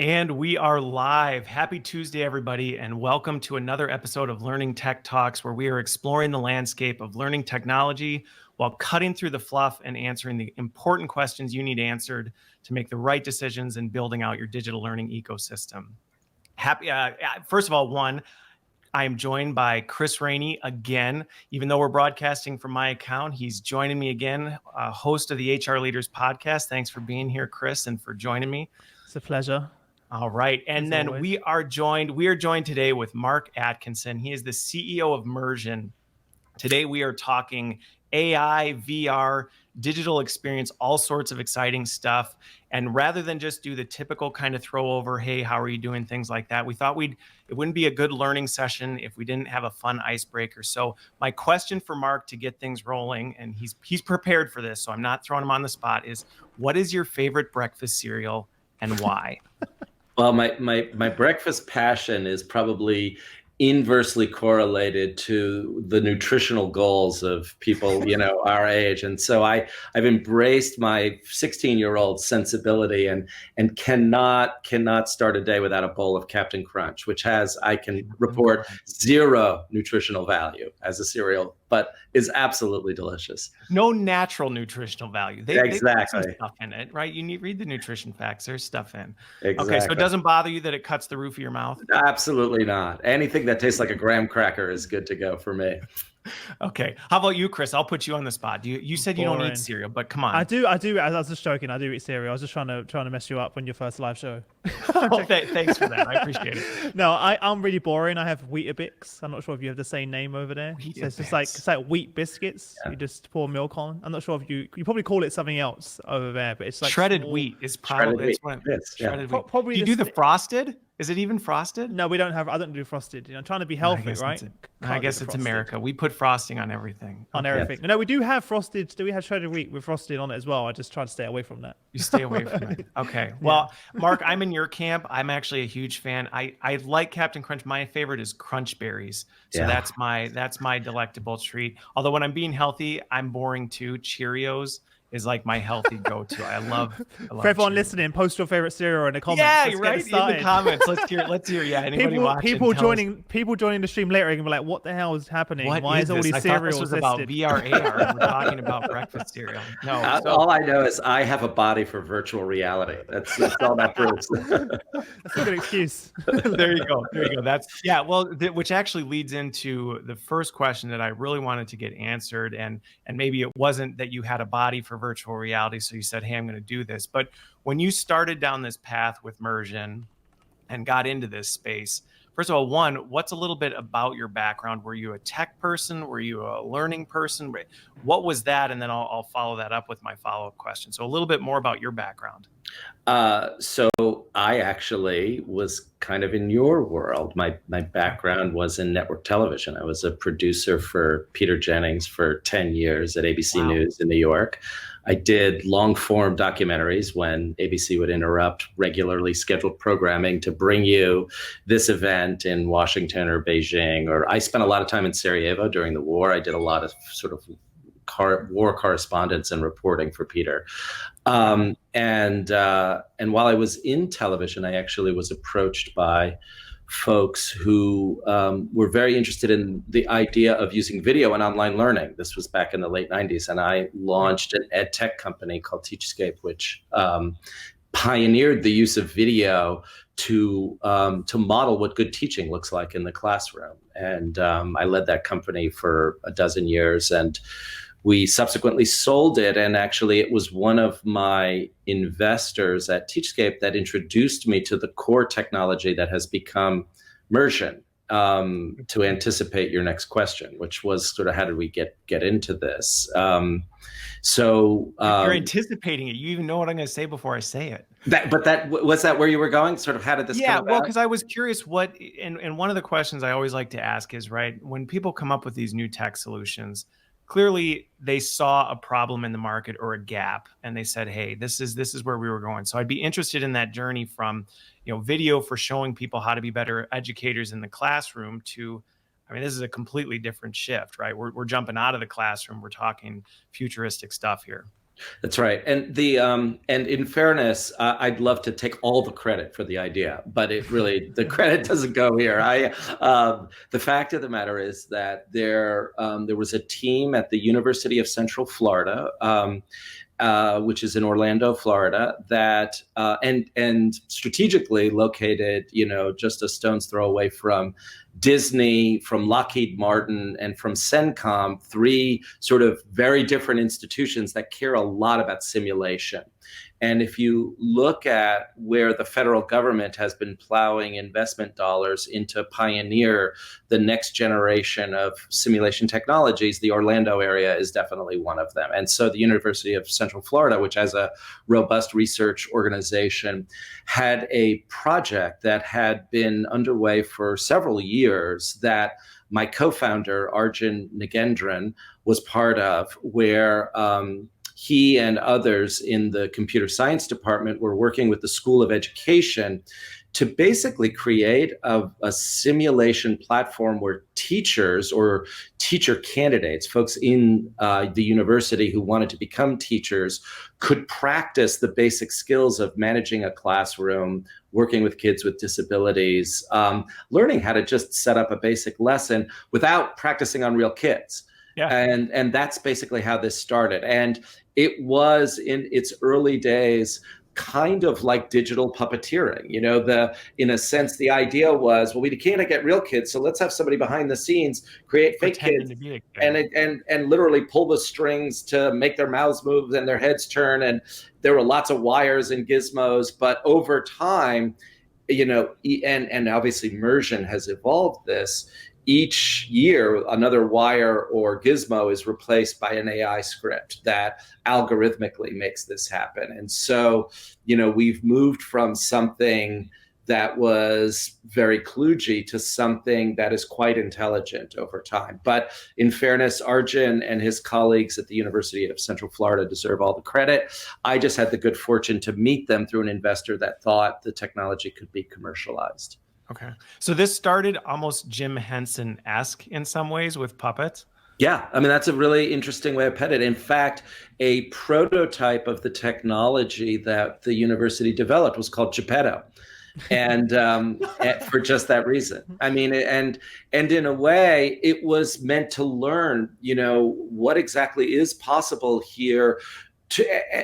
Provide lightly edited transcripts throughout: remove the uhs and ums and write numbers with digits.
And we are live. Happy Tuesday, everybody, and welcome to another episode of Learning Tech Talks, where we are exploring the landscape of learning technology while cutting through the fluff and answering the important questions you need answered to make the right decisions in building out your digital learning ecosystem. First of all, I am joined by Chris Rainey again. Even though we're broadcasting from my account, he's joining me again, host of the HR Leaders podcast. Thanks for being here, Chris, and for joining me. It's a pleasure. All right. And then we are joined today with Mark Atkinson. He is the CEO of Mursion. Today we are talking AI, VR, digital experience, all sorts of exciting stuff. And rather than just do the typical kind of throw over, hey, how are you doing, things like that, we thought it wouldn't be a good learning session if we didn't have a fun icebreaker. So my question for Mark to get things rolling, and he's prepared for this, so I'm not throwing him on the spot, is what is your favorite breakfast cereal and why? Well, my breakfast passion is probably inversely correlated to the nutritional goals of people, our age. And so I've embraced my 16-year-old sensibility and cannot start a day without a bowl of Captain Crunch, which has, I can report, zero nutritional value as a cereal, but is absolutely delicious. No natural nutritional value. Exactly. They put some stuff in it, right? Read the nutrition facts. There's stuff in. Exactly. Okay, so it doesn't bother you that it cuts the roof of your mouth? Absolutely not. Anything that tastes like a graham cracker is good to go for me. Okay. How about you, Chris? I'll put you on the spot. You said you don't eat cereal, but come on. I do. I was just joking. I do eat cereal. I was just trying to mess you up on your first live show. Thanks for that. I appreciate it. No, I'm really boring. I have Weetabix. I'm not sure if you have the same name over there. So it's like wheat biscuits. Yeah. You just pour milk on. I'm not sure if you probably call it something else over there, but it's like shredded wheat is probably shredded wheat. Probably do you do the frosted? Is it even frosted? No, I don't do frosted. I'm trying to be healthy, right? I guess it's America. We put frosting on everything. Everything. No, we do have frosted. Do we have shredded wheat with frosting on it as well? I just try to stay away from that. You stay away from it. Okay. Well, Mark, I'm in your camp. I'm actually a huge fan. I like Captain Crunch. My favorite is Crunch Berries. So that's my delectable treat. Although when I'm being healthy, I'm boring too. Cheerios is like my healthy go-to. I love for everyone listening, post your favorite cereal in the comments. Yeah, right in the comments. Let's hear. Yeah, anybody watching? People joining the stream later are gonna be like, "What the hell is happening? Why is all these cereals?" This was about VR, AR. And we're talking about breakfast cereal. No, all I know is I have a body for virtual reality. That's all that proves. That's a good excuse. There you go. Which actually leads into the first question that I really wanted to get answered, and maybe it wasn't that you had a body for virtual reality, so you said, hey, I'm going to do this. But when you started down this path with Mursion and got into this space, first of all, what's a little bit about your background? Were you a tech person? Were you a learning person? What was that? And then I'll follow that up with my follow-up question. So a little bit more about your background. So I actually was kind of in your world. My background was in network television. I was a producer for Peter Jennings for 10 years at ABC News in New York. I did long-form documentaries when ABC would interrupt regularly scheduled programming to bring you this event in Washington or Beijing. Or I spent a lot of time in Sarajevo during the war. I did a lot of sort of war correspondence and reporting for Peter. And while I was in television, I actually was approached by folks who were very interested in the idea of using video and online learning. This was back in the late 90s, and I launched an ed tech company called Teachscape, which pioneered the use of video to model what good teaching looks like in the classroom. And I led that company for a dozen years, and we subsequently sold it, and actually it was one of my investors at Teachscape that introduced me to the core technology that has become Mursion, to anticipate your next question, which was sort of how did we get into this? You're anticipating it. You even know what I'm going to say before I say it. Was that where you were going? Sort of how did this come about? Well, because I was curious and one of the questions I always like to ask is, right, when people come up with these new tech solutions, clearly they saw a problem in the market or a gap, and they said, hey, this is where we were going. So I'd be interested in that journey from, video for showing people how to be better educators in the classroom to, this is a completely different shift, right? We're jumping out of the classroom. We're talking futuristic stuff here. That's right. And and in fairness, I'd love to take all the credit for the idea, but it really the credit doesn't go here. The fact of the matter is that there was a team at the University of Central Florida, which is in Orlando, Florida, that and strategically located, just a stone's throw away from Disney, from Lockheed Martin, and from CENTCOM, three sort of very different institutions that care a lot about simulation. And if you look at where the federal government has been plowing investment dollars into pioneer the next generation of simulation technologies, the Orlando area is definitely one of them. And so the University of Central Florida, which has a robust research organization, had a project that had been underway for several years that my co-founder, Arjun Nagendran, was part of, where he and others in the computer science department were working with the School of Education to basically create a simulation platform where teachers or teacher candidates, folks in the university who wanted to become teachers, could practice the basic skills of managing a classroom, working with kids with disabilities, learning how to just set up a basic lesson without practicing on real kids. Yeah. And that's basically how this started. And it was in its early days kind of like digital puppeteering. In a sense, the idea was, well, we can't get real kids, so let's have somebody behind the scenes create fake kids and literally pull the strings to make their mouths move and their heads turn. And there were lots of wires and gizmos, but over time, and obviously Mursion has evolved this. Each year, another wire or gizmo is replaced by an AI script that algorithmically makes this happen. And so, we've moved from something that was very kludgy to something that is quite intelligent over time. But in fairness, Arjun and his colleagues at the University of Central Florida deserve all the credit. I just had the good fortune to meet them through an investor that thought the technology could be commercialized. Okay. So this started almost Jim Henson-esque in some ways with puppets. Yeah. I mean, that's a really interesting way of putting it. In fact, a prototype of the technology that the university developed was called Geppetto. And for just that reason. I mean, and in a way, it was meant to learn, what exactly is possible here.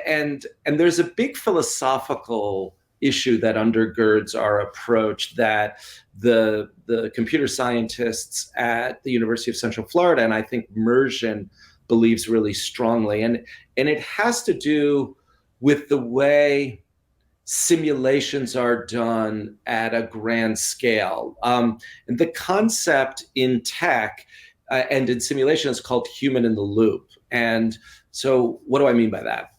And there's a big philosophical issue that undergirds our approach that the computer scientists at the University of Central Florida, and I think Mursion believes really strongly, and it has to do with the way simulations are done at a grand scale. And the concept in tech and in simulation is called human-in-the-loop. And so what do I mean by that?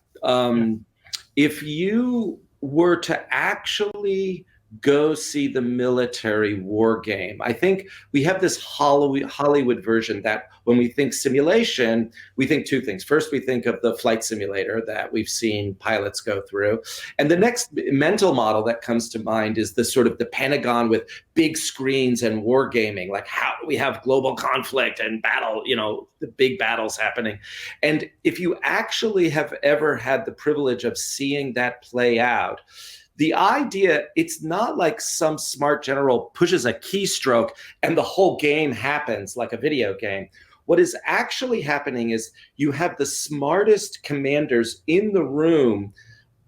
If you were to actually go see the military war game, I think we have this Hollywood version that when we think simulation, we think two things. First, we think of the flight simulator that we've seen pilots go through. And the next mental model that comes to mind is the sort of the Pentagon with big screens and war gaming, like how we have global conflict and battle, the big battles happening. And if you actually have ever had the privilege of seeing that play out, the idea, it's not like some smart general pushes a keystroke and the whole game happens like a video game. What is actually happening is you have the smartest commanders in the room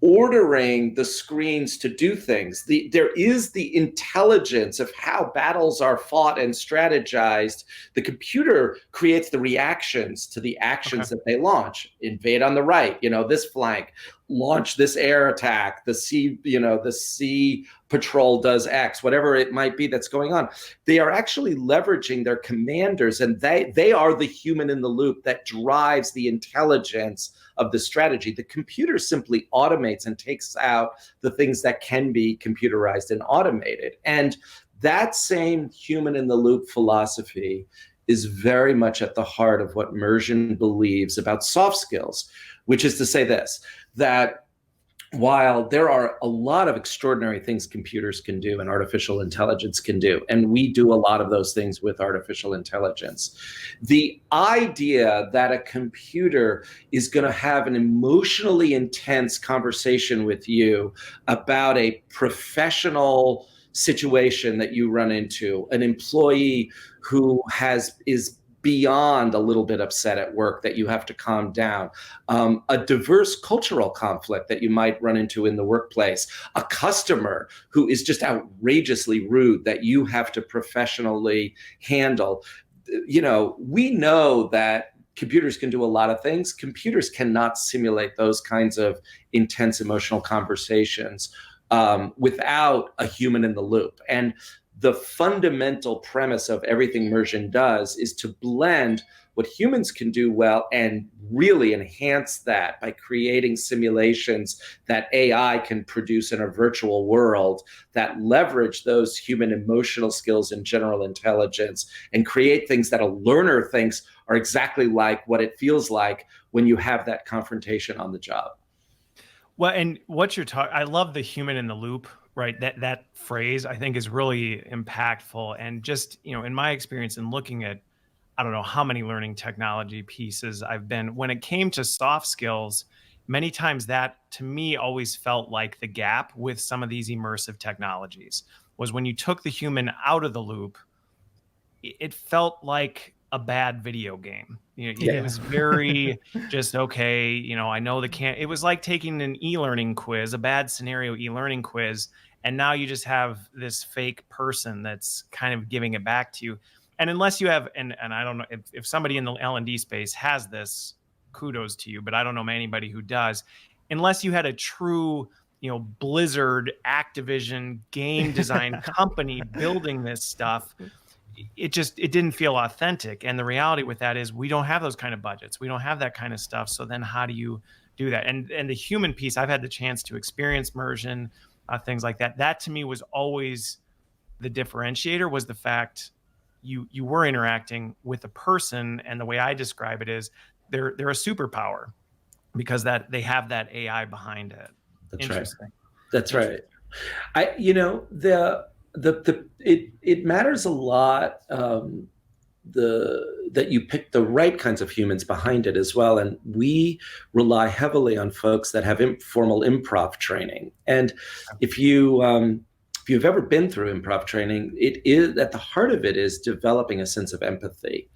ordering the screens to do things. There is the intelligence of how battles are fought and strategized. The computer creates the reactions to the actions that they launch. Invade on the right, this flank. Launch this air attack. The sea patrol does X, whatever it might be that's going on. They are actually leveraging their commanders, and they are the human in the loop that drives the intelligence of the strategy. The computer simply automates and takes out the things that can be computerized and automated. And that same human in the loop philosophy is very much at the heart of what Mursion believes about soft skills, which is to say this, that while there are a lot of extraordinary things computers can do and artificial intelligence can do, and we do a lot of those things with artificial intelligence, the idea that a computer is going to have an emotionally intense conversation with you about a professional situation that you run into, an employee who is beyond a little bit upset at work that you have to calm down, a diverse cultural conflict that you might run into in the workplace, a customer who is just outrageously rude that you have to professionally handle. We know that computers can do a lot of things. Computers cannot simulate those kinds of intense emotional conversations without a human in the loop. And the fundamental premise of everything Mursion does is to blend what humans can do well and really enhance that by creating simulations that AI can produce in a virtual world that leverage those human emotional skills and general intelligence and create things that a learner thinks are exactly like what it feels like when you have that confrontation on the job. Well, and what you're talking, I love the human in the loop, right? That phrase I think is really impactful. And just, in my experience in looking at, I don't know how many learning technology pieces I've been, when it came to soft skills, many times that to me always felt like the gap with some of these immersive technologies was when you took the human out of the loop, it felt like a bad video game. It was very just, okay, I know it was like taking an e-learning quiz, a bad scenario e-learning quiz, and now you just have this fake person that's kind of giving it back to you. And unless you have, and I don't know if somebody in the L&D space has this, kudos to you, but I don't know anybody who does, unless you had a true, Blizzard, Activision game design company building this stuff, it didn't feel authentic. And the reality with that is we don't have those kind of budgets. We don't have that kind of stuff. So then how do you do that? And the human piece, I've had the chance to experience Mursion, things like that. That to me was always the differentiator, was the fact you were interacting with a person. And the way I describe it is they're a superpower because that they have that AI behind it. That's Interesting. Right. That's right. It matters a lot that you pick the right kinds of humans behind it as well. And we rely heavily on folks that have formal improv training. And if you've ever been through improv training, it is at the heart of it is developing a sense of empathy.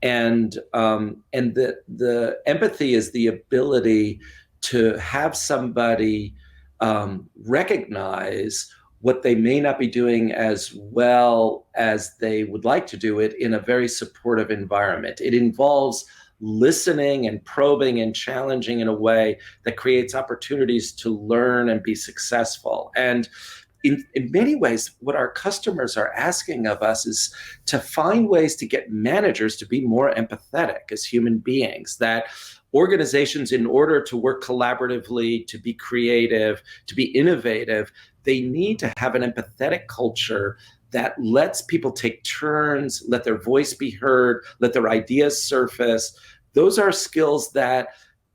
And the empathy is the ability to have somebody recognize what they may not be doing as well as they would like to do it in a very supportive environment. It involves listening and probing and challenging in a way that creates opportunities to learn and be successful. And in many ways, what our customers are asking of us is to find ways to get managers to be more empathetic as human beings, that organizations, in order to work collaboratively, to be creative, to be innovative, they need to have an empathetic culture that lets people take turns, let their voice be heard, let their ideas surface. Those are skills that,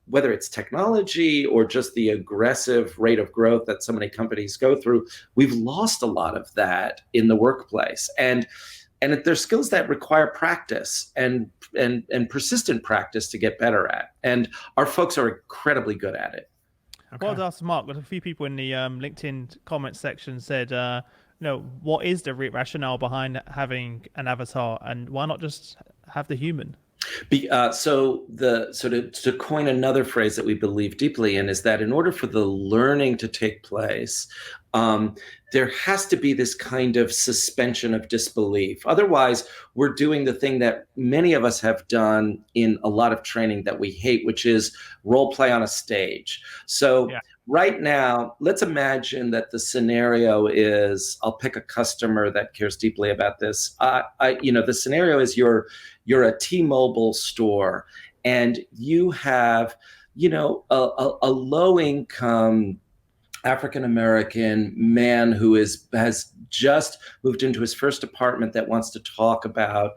whether it's technology or just the aggressive rate of growth that so many companies go through, we've lost a lot of that in the workplace. And they're skills that require practice and persistent practice to get better at. And our folks are incredibly good at it. Okay. Well, I'd ask Mark, but a few people in the LinkedIn comment section said, what is the rationale behind having an avatar, and why not just have the human? To coin another phrase that we believe deeply in is that in order for the learning to take place, there has to be this kind of suspension of disbelief. Otherwise, we're doing the thing that many of us have done in a lot of training that we hate, which is role play on a stage. So right now, let's imagine that the scenario is, I'll pick a customer that cares deeply about this. The scenario is you're a T-Mobile store and you have, a low-income African-American man who has just moved into his first apartment that wants to talk about,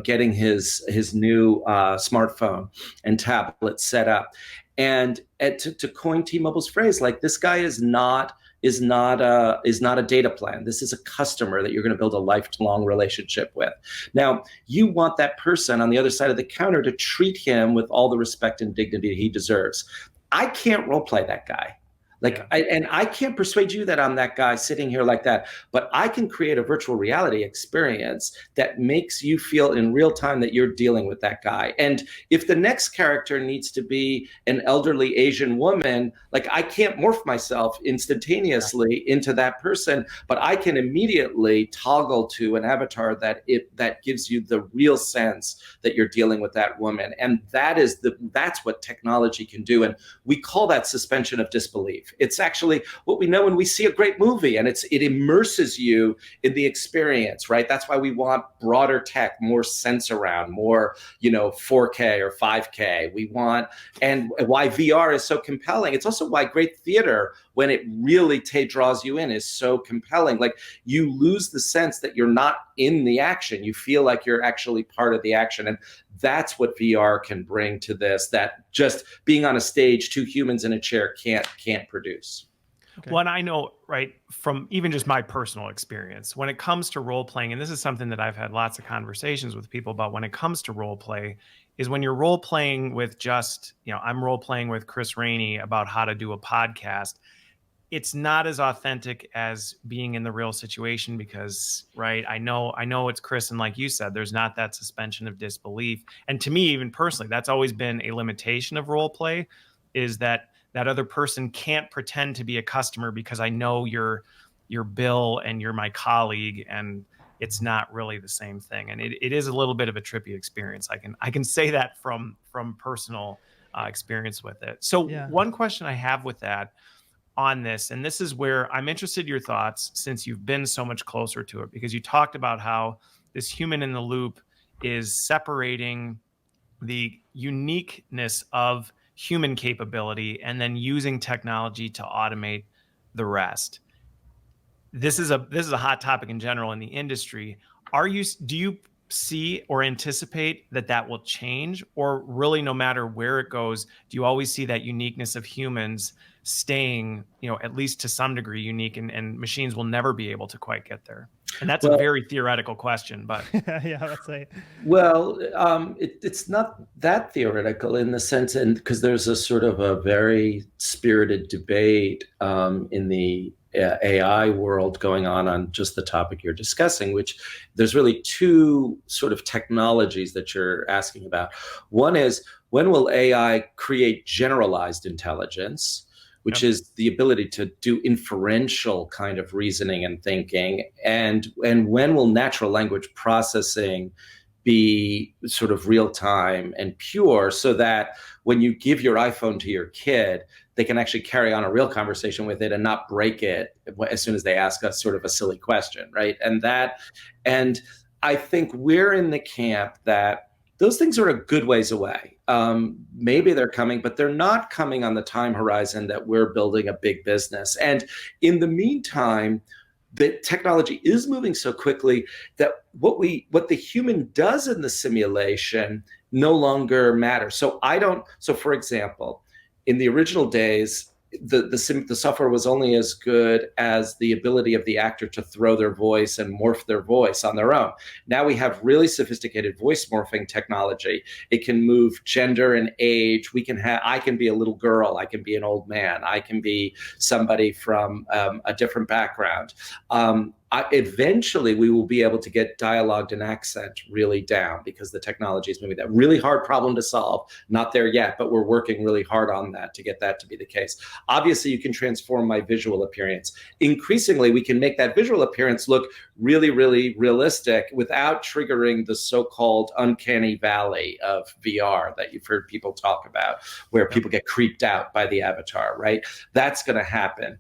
getting his new smartphone and tablet set up. And to coin T-Mobile's phrase, like, this guy is not a data plan. This is a customer that you're going to build a lifelong relationship with. Now, you want that person on the other side of the counter to treat him with all the respect and dignity he deserves. I can't role play that guy. Like, yeah. I can't persuade you that I'm that guy sitting here like that, but I can create a virtual reality experience that makes you feel in real time that you're dealing with that guy. And if the next character needs to be an elderly Asian woman, like, I can't morph myself instantaneously into that person, but I can immediately toggle to an avatar that gives you the real sense that you're dealing with that woman. And that's what technology can do. And we call that suspension of disbelief. It's actually what we know when we see a great movie, and it immerses you in the experience, right? That's why we want broader tech, more sense around, more, 4K or 5K. We want, and why VR is so compelling. It's also why great theater, when it really draws you in, is so compelling. Like, you lose the sense that you're not in the action. You feel like you're actually part of the action. And that's what VR can bring to this, that just being on a stage, two humans in a chair can't produce. Okay. Well, and I know, right, from even just my personal experience, when it comes to role playing, and this is something that I've had lots of conversations with people about when it comes to role play, is when you're role playing with just, I'm role playing with Chris Rainey about how to do a podcast. It's not as authentic as being in the real situation because, right, I know it's Chris, and like you said, there's not that suspension of disbelief. And to me, even personally, that's always been a limitation of role play, is that other person can't pretend to be a customer because I know you're Bill and you're my colleague, and it's not really the same thing. And it is a little bit of a trippy experience. I can say that from personal experience with it. So one question I have with that on this, and this is where I'm interested in your thoughts, since you've been so much closer to it, because you talked about how this human in the loop is separating the uniqueness of human capability and then using technology to automate the rest. This is a hot topic in general in the industry. Do you see or anticipate that will change, or really no matter where it goes, do you always see that uniqueness of humans staying, at least to some degree unique, and machines will never be able to quite get there? And that's a very theoretical question, but yeah, let's say. Well, it's not that theoretical in the sense, and because there's a sort of a very spirited debate in the AI world going on just the topic you're discussing, which there's really two sort of technologies that you're asking about. One is, when will AI create generalized intelligence, which is the ability to do inferential kind of reasoning and thinking, and when will natural language processing be sort of real time and pure, so that when you give your iPhone to your kid, they can actually carry on a real conversation with it and not break it as soon as they ask us sort of a silly question, right? And I think we're in the camp that those things are a good ways away. Maybe they're coming, but they're not coming on the time horizon that we're building a big business. And in the meantime, the technology is moving so quickly that what the human does in the simulation no longer matters. So for example, in the original days, the software was only as good as the ability of the actor to throw their voice and morph their voice on their own. Now we have really sophisticated voice morphing technology. It can move gender and age. I can be a little girl. I can be an old man. I can be somebody from a different background. Eventually, we will be able to get dialogue and accent really down, because the technology is moving. That really hard problem to solve. Not there yet, but we're working really hard on that to get that to be the case. Obviously, you can transform my visual appearance. Increasingly, we can make that visual appearance look really, really realistic without triggering the so-called uncanny valley of VR that you've heard people talk about, where people get creeped out by the avatar, right? That's going to happen.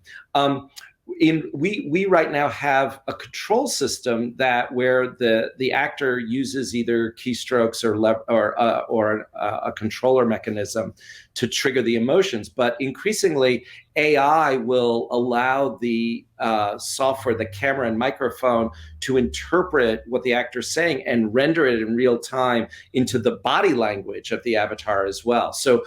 We right now have a control system where the actor uses either keystrokes or a controller mechanism to trigger the emotions. But increasingly, AI will allow the software, the camera and microphone, to interpret what the actor's saying and render it in real time into the body language of the avatar as well. So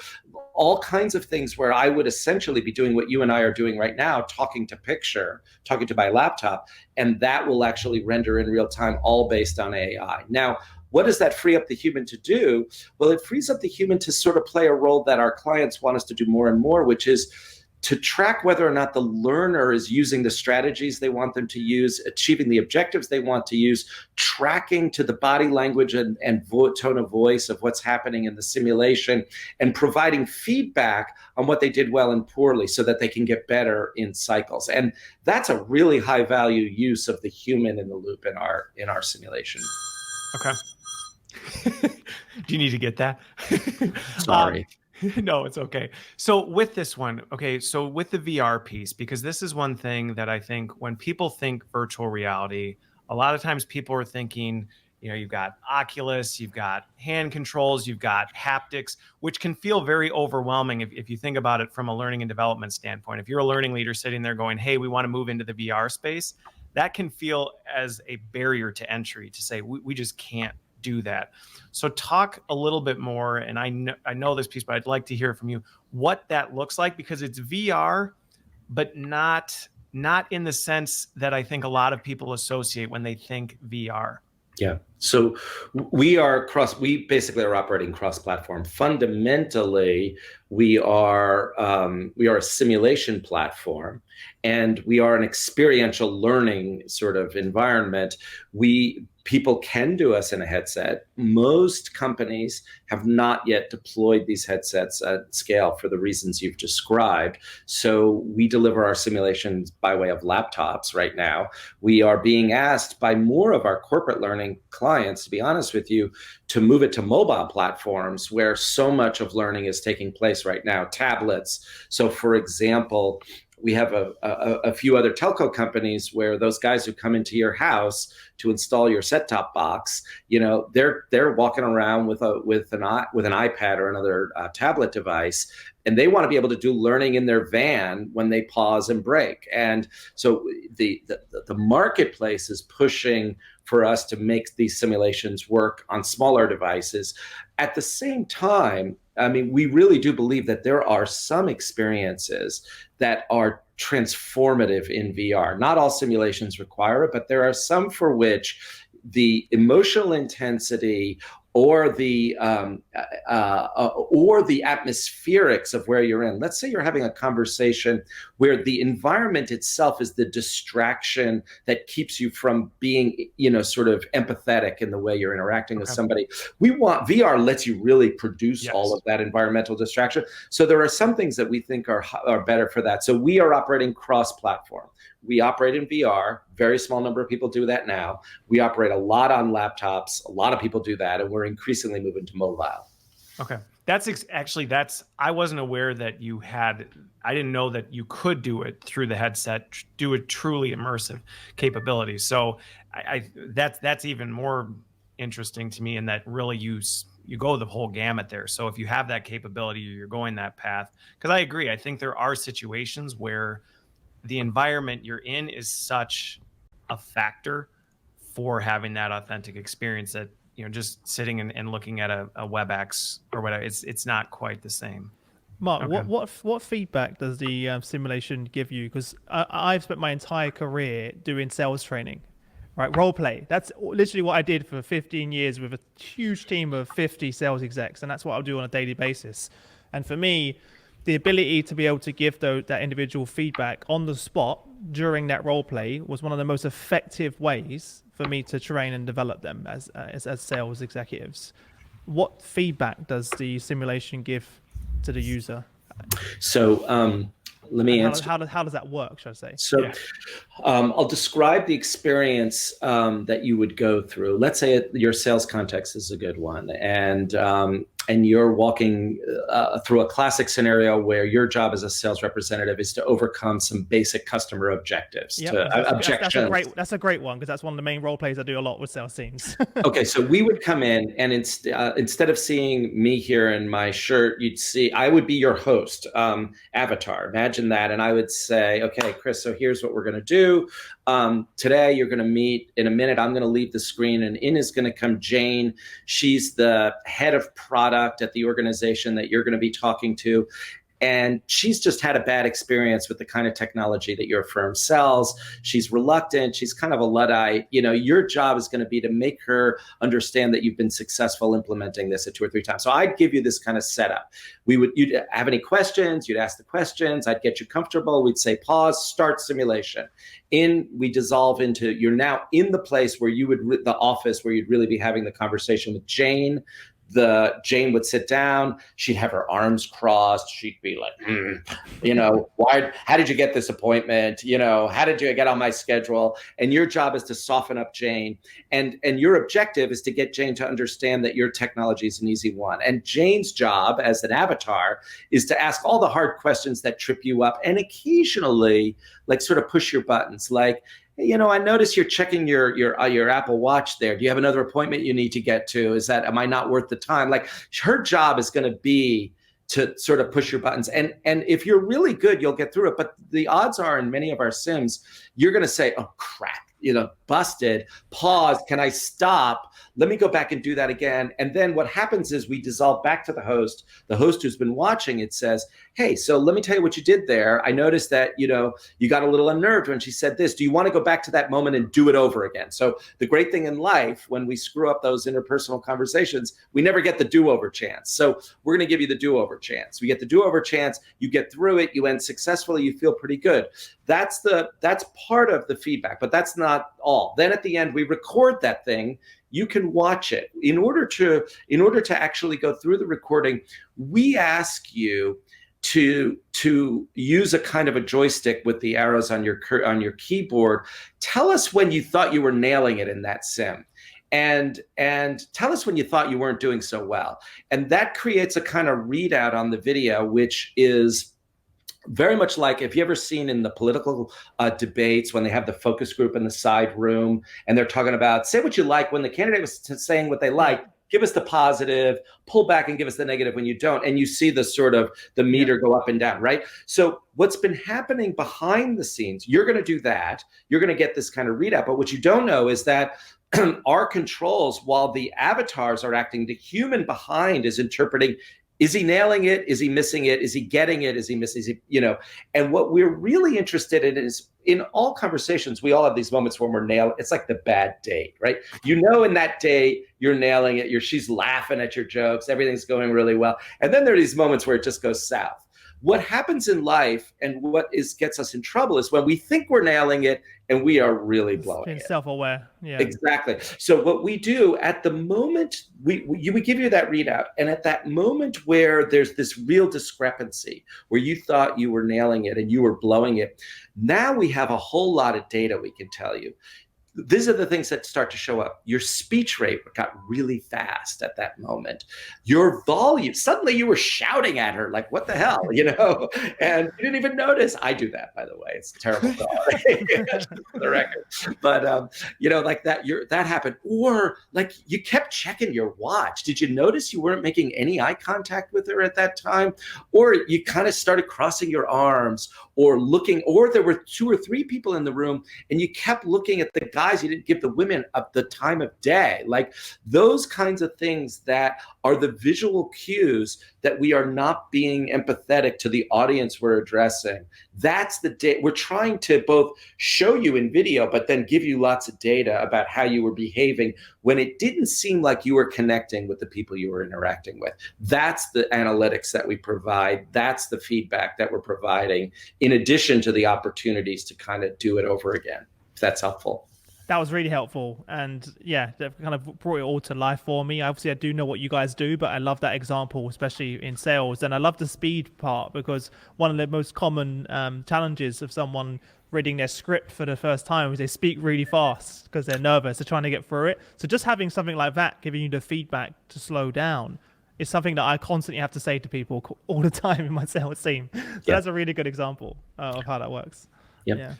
all kinds of things where I would essentially be doing what you and I are doing right now, talking to my laptop, and that will actually render in real time, all based on AI. Now, what does that free up the human to do? Well, it frees up the human to sort of play a role that our clients want us to do more and more, which is to track whether or not the learner is using the strategies they want them to use, achieving the objectives they want to use, tracking to the body language and tone of voice of what's happening in the simulation, and providing feedback on what they did well and poorly so that they can get better in cycles. And that's a really high value use of the human in the loop in our simulation. Okay. Do you need to get that? Sorry. No, it's okay. So with this one, okay, so with the VR piece, because this is one thing that I think when people think virtual reality, a lot of times people are thinking, you know, you've got Oculus, you've got hand controls, you've got haptics, which can feel very overwhelming if you think about it from a learning and development standpoint. If you're a learning leader sitting there going, hey, we want to move into the VR space, that can feel as a barrier to entry to say, we just can't do that. So talk a little bit more, and I know this piece, but I'd like to hear from you what that looks like, because it's VR, but not in the sense that I think a lot of people associate when they think VR. Yeah. So we basically are operating cross-platform. Fundamentally, we are a simulation platform, and we are an experiential learning sort of environment. People can do us in a headset. Most companies have not yet deployed these headsets at scale for the reasons you've described. So we deliver our simulations by way of laptops right now. We are being asked by more of our corporate learning clients, to be honest with you, to move it to mobile platforms where so much of learning is taking place right now, tablets. So for example, we have a few other telco companies where those guys who come into your house to install your set-top box, you know, they're walking around with an iPad or another tablet device, and they want to be able to do learning in their van when they pause and break. And so the marketplace is pushing for us to make these simulations work on smaller devices. At the same time, I mean, we really do believe that there are some experiences that are transformative in VR. Not all simulations require it, but there are some for which the emotional intensity or the atmospherics of where you're in. Let's say you're having a conversation where the environment itself is the distraction that keeps you from being, you know, sort of empathetic in the way you're interacting with somebody. VR lets you really produce all of that environmental distraction. So there are some things that we think are better for that. So we are operating cross-platform. We operate in VR. Very small number of people do that now. We operate a lot on laptops. A lot of people do that, and we're increasingly moving to mobile. Okay. I wasn't aware that I didn't know that you could do it through the headset, do a truly immersive capability. So that's even more interesting to me, in that really you go the whole gamut there. So if you have that capability, you're going that path. Because I agree. I think there are situations where the environment you're in is such a factor for having that authentic experience that, you know, just sitting and looking at a WebEx or whatever, it's not quite the same. Mark, okay. What feedback does the simulation give you? Because I've spent my entire career doing sales training, right? Role play. That's literally what I did for 15 years with a huge team of 50 sales execs, and that's what I'll do on a daily basis. And for me, the ability to be able to give that individual feedback on the spot during that role play was one of the most effective ways for me to train and develop them as sales executives. What feedback does the simulation give to the user? So let me answer. How does that work, should I say? So I'll describe the experience that you would go through. Let's say your sales context is a good one. And you're walking through a classic scenario where your job as a sales representative is to overcome some basic customer objectives, objections. That's a great one, because that's one of the main role plays I do a lot with sales teams. Okay, so we would come in, and instead of seeing me here in my shirt, I would be your host, avatar. Imagine that, and I would say, okay, Chris, so here's what we're going to do. Today, you're going to meet in a minute. I'm going to leave the screen, and in is going to come Jane. She's the head of product at the organization that you're going to be talking to. And she's just had a bad experience with the kind of technology that your firm sells. She's reluctant. She's kind of a Luddite. Your job is going to be to make her understand that you've been successful implementing this 2 or 3 times. So I'd give you this kind of setup. You'd have any questions, you'd ask the questions. I'd get you comfortable. We'd say, pause, start simulation. We dissolve into, you're now in the place where the office where you'd really be having the conversation with Jane. Jane would sit down. She'd have her arms crossed. She'd be like, how did you get this appointment? How did you get on my schedule? And your job is to soften up Jane. And your objective is to get Jane to understand that your technology is an easy one. And Jane's job as an avatar is to ask all the hard questions that trip you up, and occasionally sort of push your buttons. I notice you're checking your Apple Watch there. Do you have another appointment you need to get to? Am I not worth the time? Her job is going to be to sort of push your buttons. And if you're really good, you'll get through it. But the odds are in many of our sims, you're going to say, oh, crap, busted, pause, can I stop? Let me go back and do that again. And then what happens is we dissolve back to the host who's been watching. It says, hey, so let me tell you what you did there. I noticed that, you got a little unnerved when she said this. Do you want to go back to that moment and do it over again? So the great thing in life, when we screw up those interpersonal conversations, we never get the do-over chance. So we're going to give you the do-over chance. We get the do-over chance. You get through it. You end successfully. You feel pretty good. That's part of the feedback, but that's not all. Then at the end, we record that thing. You can watch it. In order to actually go through the recording, we ask you to use a kind of a joystick with the arrows on your keyboard. Tell us when you thought you were nailing it in that sim. And tell us when you thought you weren't doing so well. And that creates a kind of readout on the video, which is very much like, if you ever seen in the political debates when they have the focus group in the side room and they're talking about, say what you like, when the candidate was saying what they like, give us the positive, pull back and give us the negative when you don't. And you see the sort of the meter go up and down, right? So what's been happening behind the scenes, you're going to do that. You're going to get this kind of readout. But what you don't know is that our controls, while the avatars are acting, the human behind is interpreting, is he nailing it? Is he missing it? Is he getting it? Is he missing it? And what we're really interested in is, in all conversations, we all have these moments when we're nailing. It's like the bad date, right? In that date, you're nailing it. She's laughing at your jokes. Everything's going really well. And then there are these moments where it just goes south. What happens in life and what gets us in trouble is when we think we're nailing it and we are really blowing it. Self-aware. Yeah. Exactly. So what we do at the moment, we give you that readout. And at that moment where there's this real discrepancy, where you thought you were nailing it and you were blowing it, now we have a whole lot of data we can tell you. These are the things that start to show up. Your speech rate got really fast at that moment. Your volume, suddenly you were shouting at her like, what the hell, and you didn't even notice. I do that, by the way. It's a terrible thought for the record. But, like that happened. Or like you kept checking your watch. Did you notice you weren't making any eye contact with her at that time? Or you kind of started crossing your arms or looking, or there were 2 or 3 people in the room and you kept looking at the guys. You didn't give the women the time of day. Like those kinds of things that are the visual cues that we are not being empathetic to the audience we're addressing. That's the data. We're trying to both show you in video, but then give you lots of data about how you were behaving when it didn't seem like you were connecting with the people you were interacting with. That's the analytics that we provide. That's the feedback that we're providing, in addition to the opportunities to kind of do it over again, if that's helpful. That was really helpful, and yeah, that kind of brought it all to life for me. Obviously, I do know what you guys do, but I love that example, especially in sales, and I love the speed part, because one of the most common challenges of someone reading their script for the first time is they speak really fast because they're nervous, they're trying to get through it. So just having something like that giving you the feedback to slow down is something that I constantly have to say to people all the time in my sales team. So that's a really good example of how that works. Yep. Yeah.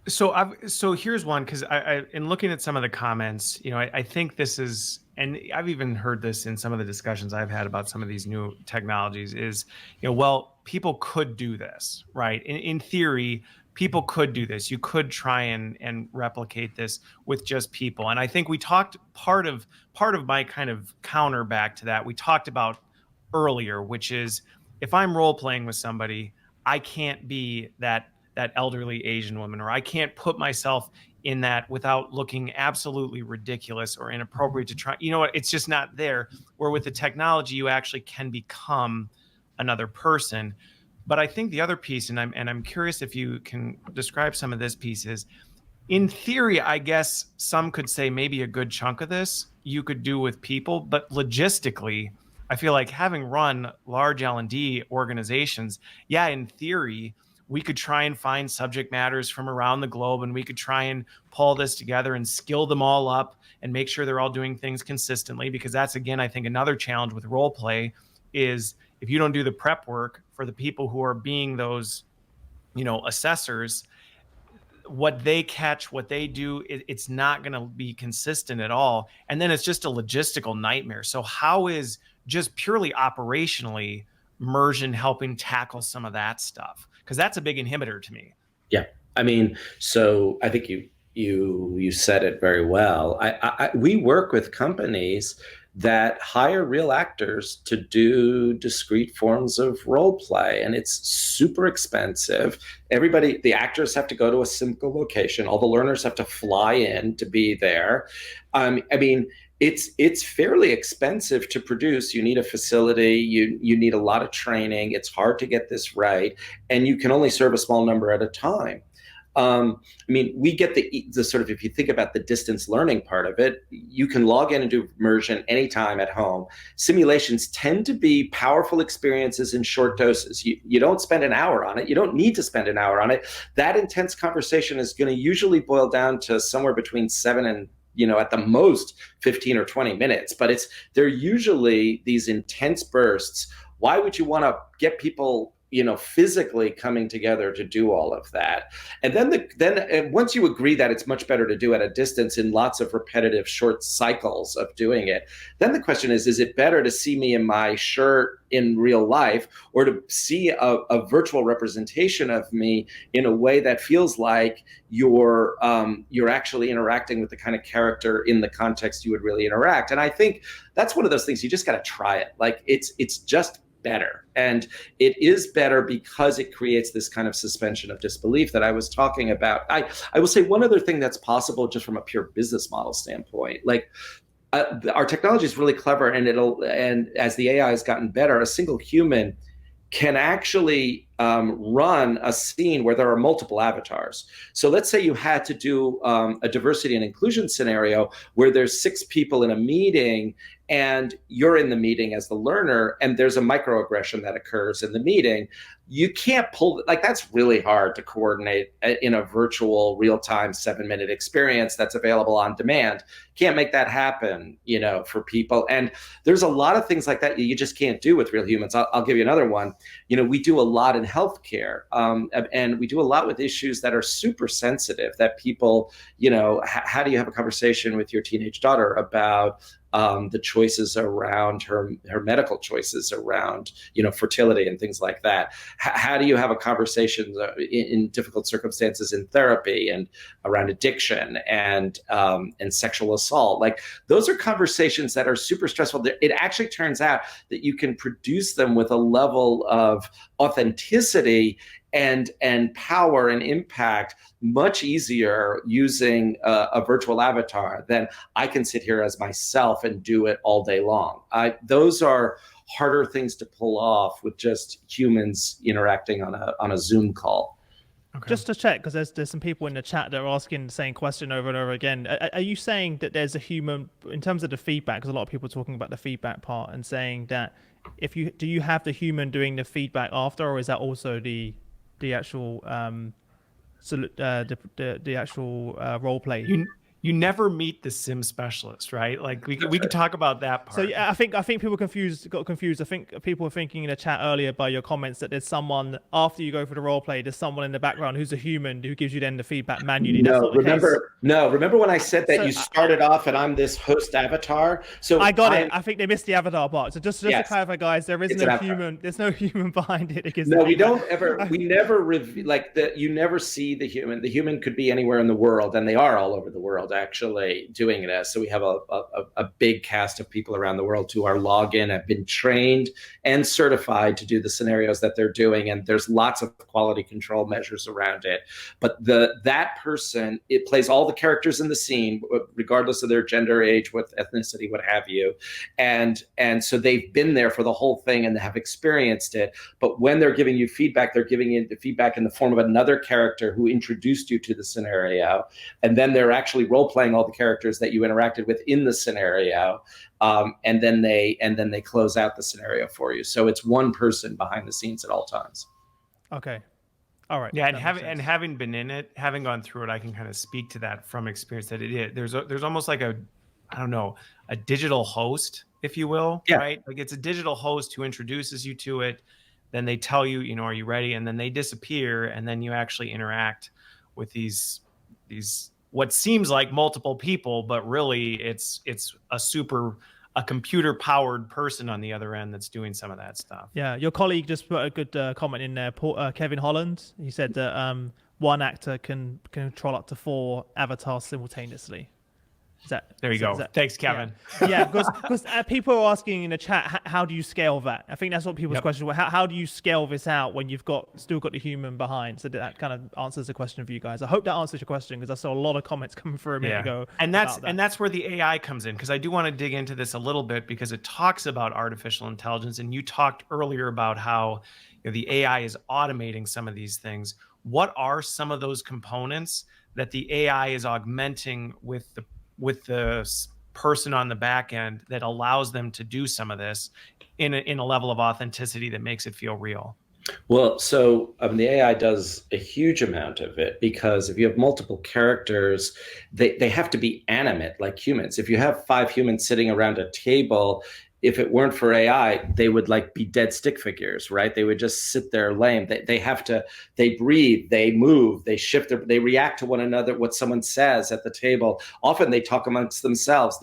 So here's one, because I in looking at some of the comments, I think this is, and I've even heard this in some of the discussions I've had about some of these new technologies is, well, people could do this, right? In theory, people could do this. You could try and replicate this with just people. And I think we talked part of my kind of counter back to that we talked about earlier, which is if I'm role playing with somebody, I can't be that elderly Asian woman, or I can't put myself in that without looking absolutely ridiculous or inappropriate to try. It's just not there. Where with the technology, you actually can become another person. But I think the other piece, and I'm curious if you can describe some of this piece, is in theory, I guess some could say maybe a good chunk of this you could do with people, but logistically, I feel like having run large L&D organizations, yeah, in theory, we could try and find subject matters from around the globe, and we could try and pull this together and skill them all up and make sure they're all doing things consistently, because that's, again, I think another challenge with role play is if you don't do the prep work for the people who are being those, assessors, what they catch, what they do, it's not going to be consistent at all. And then it's just a logistical nightmare. So how is just purely operationally Mursion helping tackle some of that stuff? Because that's a big inhibitor to me. Yeah. I mean, so I think you said it very well. We work with companies that hire real actors to do discrete forms of role play, and it's super expensive. The actors have to go to a single location. All the learners have to fly in to be there. I mean, it's fairly expensive to produce. You need a facility. You need a lot of training. It's hard to get this right, and you can only serve a small number at a time. I mean, we get the sort of, if you think about the distance learning part of it, you can log in and do immersion anytime at home. Simulations tend to be powerful experiences in short doses. You don't spend an hour on it. You don't need to spend an hour on it. That intense conversation is going to usually boil down to somewhere between 7 and at the most 15 or 20 minutes, but they're usually these intense bursts. Why would you want to get people physically coming together to do all of that? And then once you agree that it's much better to do at a distance in lots of repetitive short cycles of doing it, then the question is it better to see me in my shirt in real life, or to see a virtual representation of me in a way that feels like you're actually interacting with the kind of character in the context you would really interact? And I think that's one of those things you just got to try it. Like it's just better. And it is better because it creates this kind of suspension of disbelief that I was talking about. I will say one other thing that's possible just from a pure business model standpoint. Like our technology is really clever, and as the AI has gotten better, a single human can actually run a scene where there are multiple avatars. So let's say you had to do a diversity and inclusion scenario where there's 6 people in a meeting, and you're in the meeting as the learner, and there's a microaggression that occurs in the meeting. You can't that's really hard to coordinate in a virtual real-time 7-minute experience that's available on demand. Can't make that happen, for people. And there's a lot of things like that you just can't do with real humans. I'll give you another one. We do a lot in healthcare, and we do a lot with issues that are super sensitive that people, how do you have a conversation with your teenage daughter about the choices around her medical choices around, fertility and things like that? How do you have a conversation in difficult circumstances in therapy and around addiction and sexual assault? Like, those are conversations that are super stressful. It actually turns out that you can produce them with a level of authenticity and power and impact much easier using a virtual avatar than I can sit here as myself and do it all day long. Those are harder things to pull off with just humans interacting on a Zoom call. Okay. Just to check, because there's some people in the chat that are asking the same question over and over again. Are you saying that there's a human, in terms of the feedback, because a lot of people are talking about the feedback part and saying that do you have the human doing the feedback after, or is that also the actual the actual role play? you never meet the sim specialist, right? Like we could talk about that part. So yeah, I think people got confused. I think people were thinking in the chat earlier by your comments that there's someone after you go for the role play, there's someone in the background who's a human who gives you then the feedback manually. That's not the case. Remember when I said that you started off and I'm this host avatar? So I got it. I think they missed the avatar part. So just to clarify, guys, there is no human. There's no human behind it. No, we don't ever. We never like that. You never see the human. The human could be anywhere in the world, and they are all over the world actually doing this. So we have a big cast of people around the world who are logged in, have been trained and certified to do the scenarios that they're doing, and there's lots of quality control measures around it. But that person, it plays all the characters in the scene, regardless of their gender, age, what ethnicity, what have you, and so they've been there for the whole thing and have experienced it. But when they're giving you feedback, they're giving you the feedback in the form of another character who introduced you to the scenario, and then they're actually role playing all the characters that you interacted with in the scenario, and then they close out the scenario for you. So it's one person behind the scenes at all times. Okay. All right. Yeah, and having been in it, having gone through it, I can kind of speak to that from experience. That there's almost like a digital host, if you will, right? Like it's a digital host who introduces you to it. Then they tell you, are you ready? And then they disappear, and then you actually interact with these what seems like multiple people, but really it's a computer powered person on the other end that's doing some of that stuff. Yeah, your colleague just put a good comment in there, Kevin Holland. He said that one actor can control up to 4 avatars simultaneously. There you go. Thanks, Kevin. Yeah, because people are asking in the chat, how do you scale that? I think that's what people's question was. How do you scale this out when you've still got the human behind? So that kind of answers the question for you guys. I hope that answers your question, because I saw a lot of comments coming through a minute ago. And that's where the AI comes in, because I do want to dig into this a little bit, because it talks about artificial intelligence, and you talked earlier about how the AI is automating some of these things. What are some of those components that the AI is augmenting with the person on the back end that allows them to do some of this in a level of authenticity that makes it feel real? Well, so the AI does a huge amount of it, because if you have multiple characters, they have to be animate like humans. If you have 5 humans sitting around a table, if it weren't for AI, they would be dead stick figures, right? They would just sit there lame. They breathe, they move, they shift, they react to one another, what someone says at the table. Often they talk amongst themselves.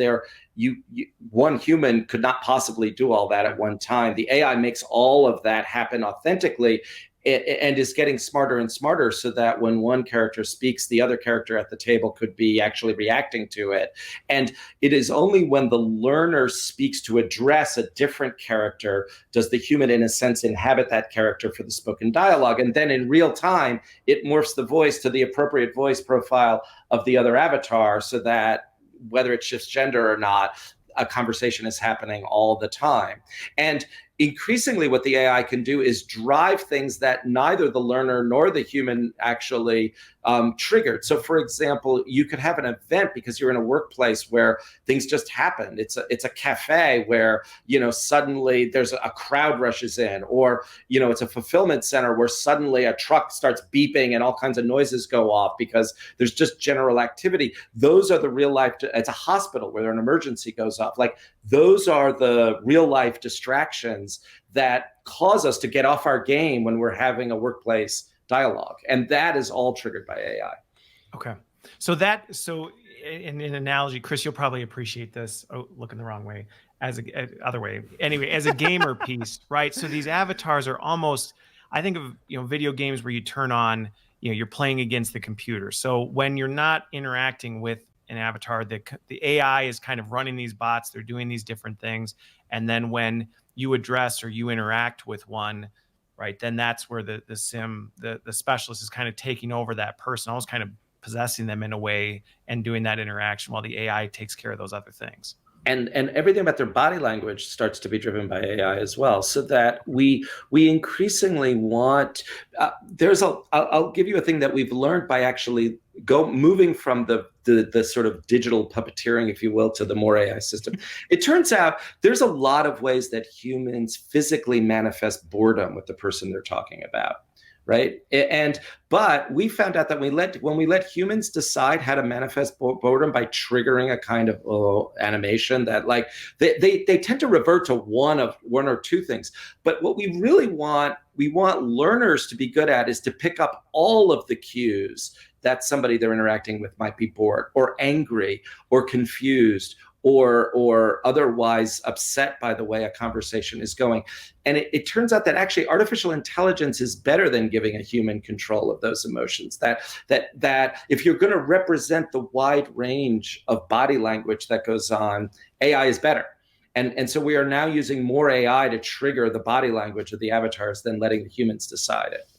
One human could not possibly do all that at one time. The AI makes all of that happen authentically, and is getting smarter and smarter, so that when one character speaks, the other character at the table could be actually reacting to it. And it is only when the learner speaks to address a different character does the human, in a sense, inhabit that character for the spoken dialogue. And then in real time, it morphs the voice to the appropriate voice profile of the other avatar, so that whether it shifts gender or not, a conversation is happening all the time. And increasingly what the AI can do is drive things that neither the learner nor the human actually triggered. So for example, you could have an event because you're in a workplace where things just happen. It's a cafe where, suddenly there's a crowd rushes in, or, it's a fulfillment center where suddenly a truck starts beeping and all kinds of noises go off because there's just general activity. Those are the real life. It's a hospital where an emergency goes off. Those are the real life distractions that cause us to get off our game when we're having a workplace dialogue. And that is all triggered by AI. Okay. So in an analogy, Chris, you'll probably appreciate this. Oh, looking the wrong way. Other way. Anyway, as a gamer piece, right? So these avatars are almost, I think of, video games where you turn on, you're playing against the computer. So when you're not interacting with an avatar, the AI is kind of running these bots. They're doing these different things. And then when you address or you interact with one, right, then that's where the specialist is kind of taking over that person, almost kind of possessing them in a way and doing that interaction while the AI takes care of those other things. And everything about their body language starts to be driven by AI as well, so that we increasingly want. I'll give you a thing that we've learned by actually moving from the sort of digital puppeteering, if you will, to the more AI system. It turns out there's a lot of ways that humans physically manifest boredom with the person they're talking about. right? But we found out that when we let humans decide how to manifest boredom by triggering a kind of animation that like they tend to revert to one or two things. But what we really want learners to be good at is to pick up all of the cues that somebody they're interacting with might be bored or angry or confused or otherwise upset by the way a conversation is going. And it turns out that actually artificial intelligence is better than giving a human control of those emotions. That if you're going to represent the wide range of body language that goes on, AI is better. And so we are now using more AI to trigger the body language of the avatars than letting the humans decide it.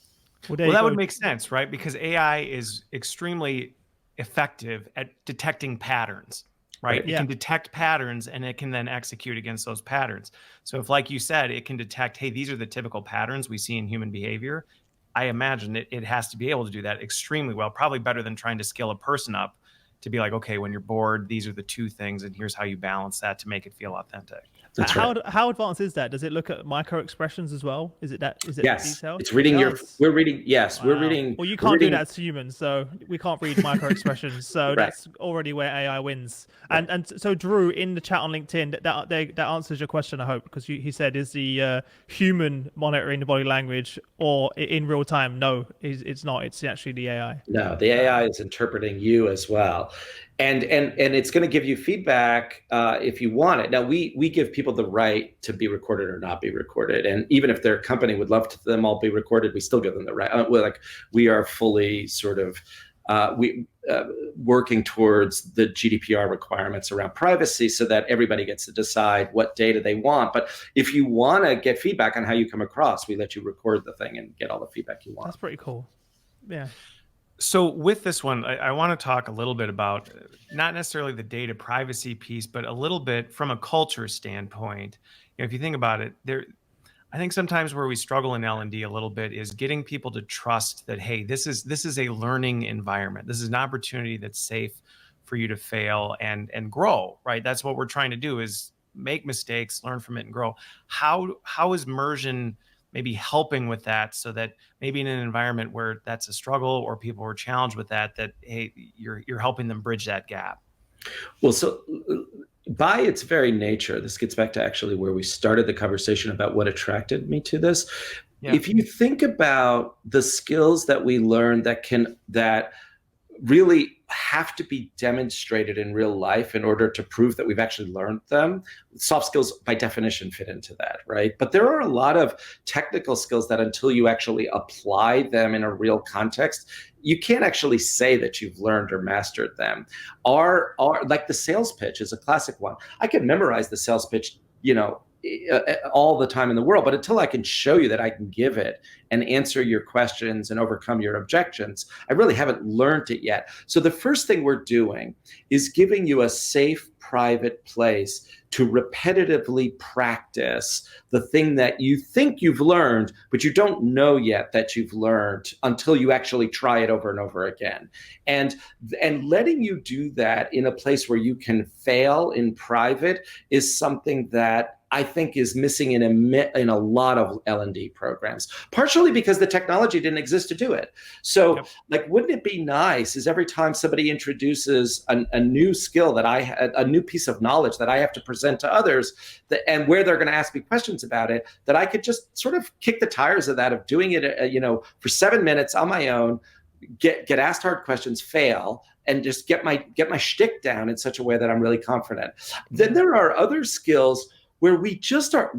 Well, that would make sense, right? Because AI is extremely effective at detecting patterns. Right? It can detect patterns and it can then execute against those patterns. So if, like you said, it can detect, hey, these are the typical patterns we see in human behavior, I imagine it has to be able to do that extremely well, probably better than trying to scale a person up to be like, okay, when you're bored, these are the two things, and here's how you balance that to make it feel authentic. That's how, right. How advanced is that? Does it look at micro expressions as well? Is it yes, detailed? it's reading we're reading. Yes, wow. We're reading. Well, you can't do that as humans, so we can't read micro expressions. So right. That's already where AI wins. Right. And so Drew, in the chat on LinkedIn, that answers your question, I hope, because he said, is the human monitoring the body language or in real time? No, it's not. It's actually the AI. No, the AI is interpreting you as well. And it's going to give you feedback if you want it. Now, we give people the right to be recorded or not be recorded. And even if their company would love to them all be recorded, we still give them the right. We are fully sort of working towards the GDPR requirements around privacy so that everybody gets to decide what data they want. But if you want to get feedback on how you come across, we let you record the thing and get all the feedback you want. That's pretty cool. Yeah. So with this one, I want to talk a little bit about not necessarily the data privacy piece, but a little bit from a culture standpoint. If you think about it, I think sometimes where we struggle in L&D a little bit is getting people to trust that, hey, this is a learning environment. This is an opportunity that's safe for you to fail and grow, right? That's what we're trying to do, is make mistakes, learn from it, and grow. How is Mursion maybe helping with that, so that maybe in an environment where that's a struggle or people are challenged with that, hey, you're helping them bridge that gap? Well, so by its very nature, this gets back to actually where we started the conversation about what attracted me to this. Yeah. If you think about the skills that we learn that really have to be demonstrated in real life in order to prove that we've actually learned them, soft skills by definition fit into that, right? But there are a lot of technical skills that until you actually apply them in a real context, you can't actually say that you've learned or mastered them. Like the sales pitch is a classic one. I can memorize the sales pitch, all the time in the world, but until I can show you that I can give it and answer your questions and overcome your objections, I really haven't learned it yet. So the first thing we're doing is giving you a safe, private place to repetitively practice the thing that you think you've learned, but you don't know yet that you've learned until you actually try it over and over again. And letting you do that in a place where you can fail in private is something that I think is missing in a lot of L&D programs, partially because the technology didn't exist to do it. So wouldn't it be nice is every time somebody introduces a new skill that a new piece of knowledge that I have to present to others, and where they're going to ask me questions about it, that I could just sort of kick the tires of that, of doing it, for 7 minutes on my own, get asked hard questions, fail, and just get my shtick down in such a way that I'm really confident. Then there are other skills where we just are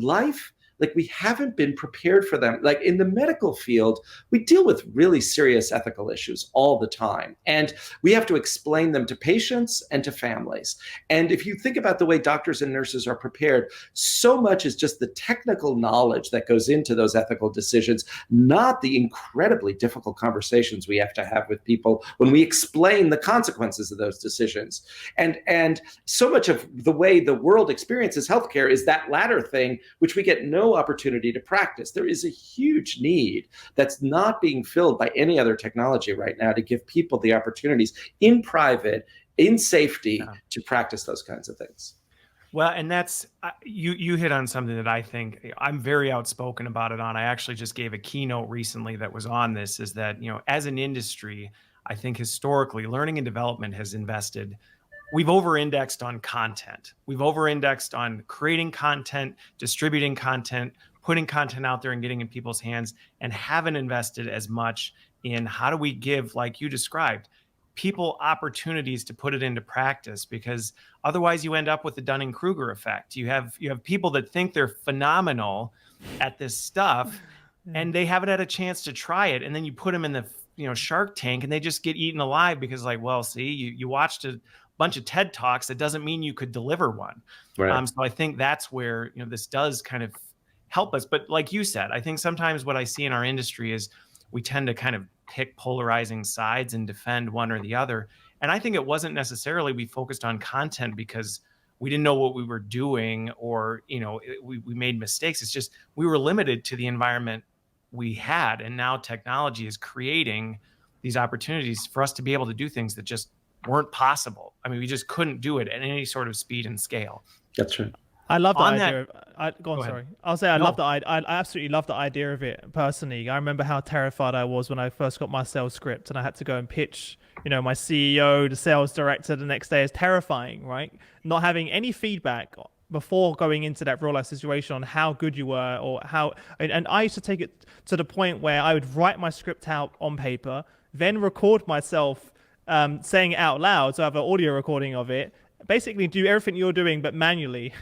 we haven't been prepared for them. Like in the medical field, we deal with really serious ethical issues all the time. And we have to explain them to patients and to families. And if you think about the way doctors and nurses are prepared, so much is just the technical knowledge that goes into those ethical decisions, not the incredibly difficult conversations we have to have with people when we explain the consequences of those decisions. And so much of the way the world experiences healthcare is that latter thing, which we get no opportunity to practice. There is a huge need that's not being filled by any other technology right now to give people the opportunities in private, in safety, to practice those kinds of things. Well, and that's you hit on something that I think I'm very outspoken about it on. I actually just gave a keynote recently that was on this, is that, as an industry, I think historically learning and development has invested. We've over-indexed on content. We've over-indexed on creating content, distributing content, putting content out there and getting in people's hands, and haven't invested as much in how do we give, like you described, people opportunities to put it into practice, because otherwise you end up with the Dunning-Kruger effect. You have people that think they're phenomenal at this stuff and they haven't had a chance to try it, and then you put them in the Shark Tank and they just get eaten alive because, like, well, see, you watched a bunch of TED Talks. That doesn't mean you could deliver one. Right. So I think that's where this does kind of help us. But like you said, I think sometimes what I see in our industry is we tend to kind of pick polarizing sides and defend one or the other. And I think it wasn't necessarily we focused on content because we didn't know what we were doing, or we made mistakes. It's just we were limited to the environment we had, and now technology is creating these opportunities for us to be able to do things that just weren't possible. I mean, we just couldn't do it at any sort of speed and scale. That's right. I love the On idea. Go on, sorry. I'll say I No. love the. I absolutely love the idea of it personally. I remember how terrified I was when I first got my sales script and I had to go and pitch, my CEO, the sales director the next day. Is terrifying, right? Not having any feedback before going into that real life situation on how good you were, or how. And I used to take it to the point where I would write my script out on paper, then record myself saying it out loud, so I have an audio recording of it. Basically do everything you're doing but manually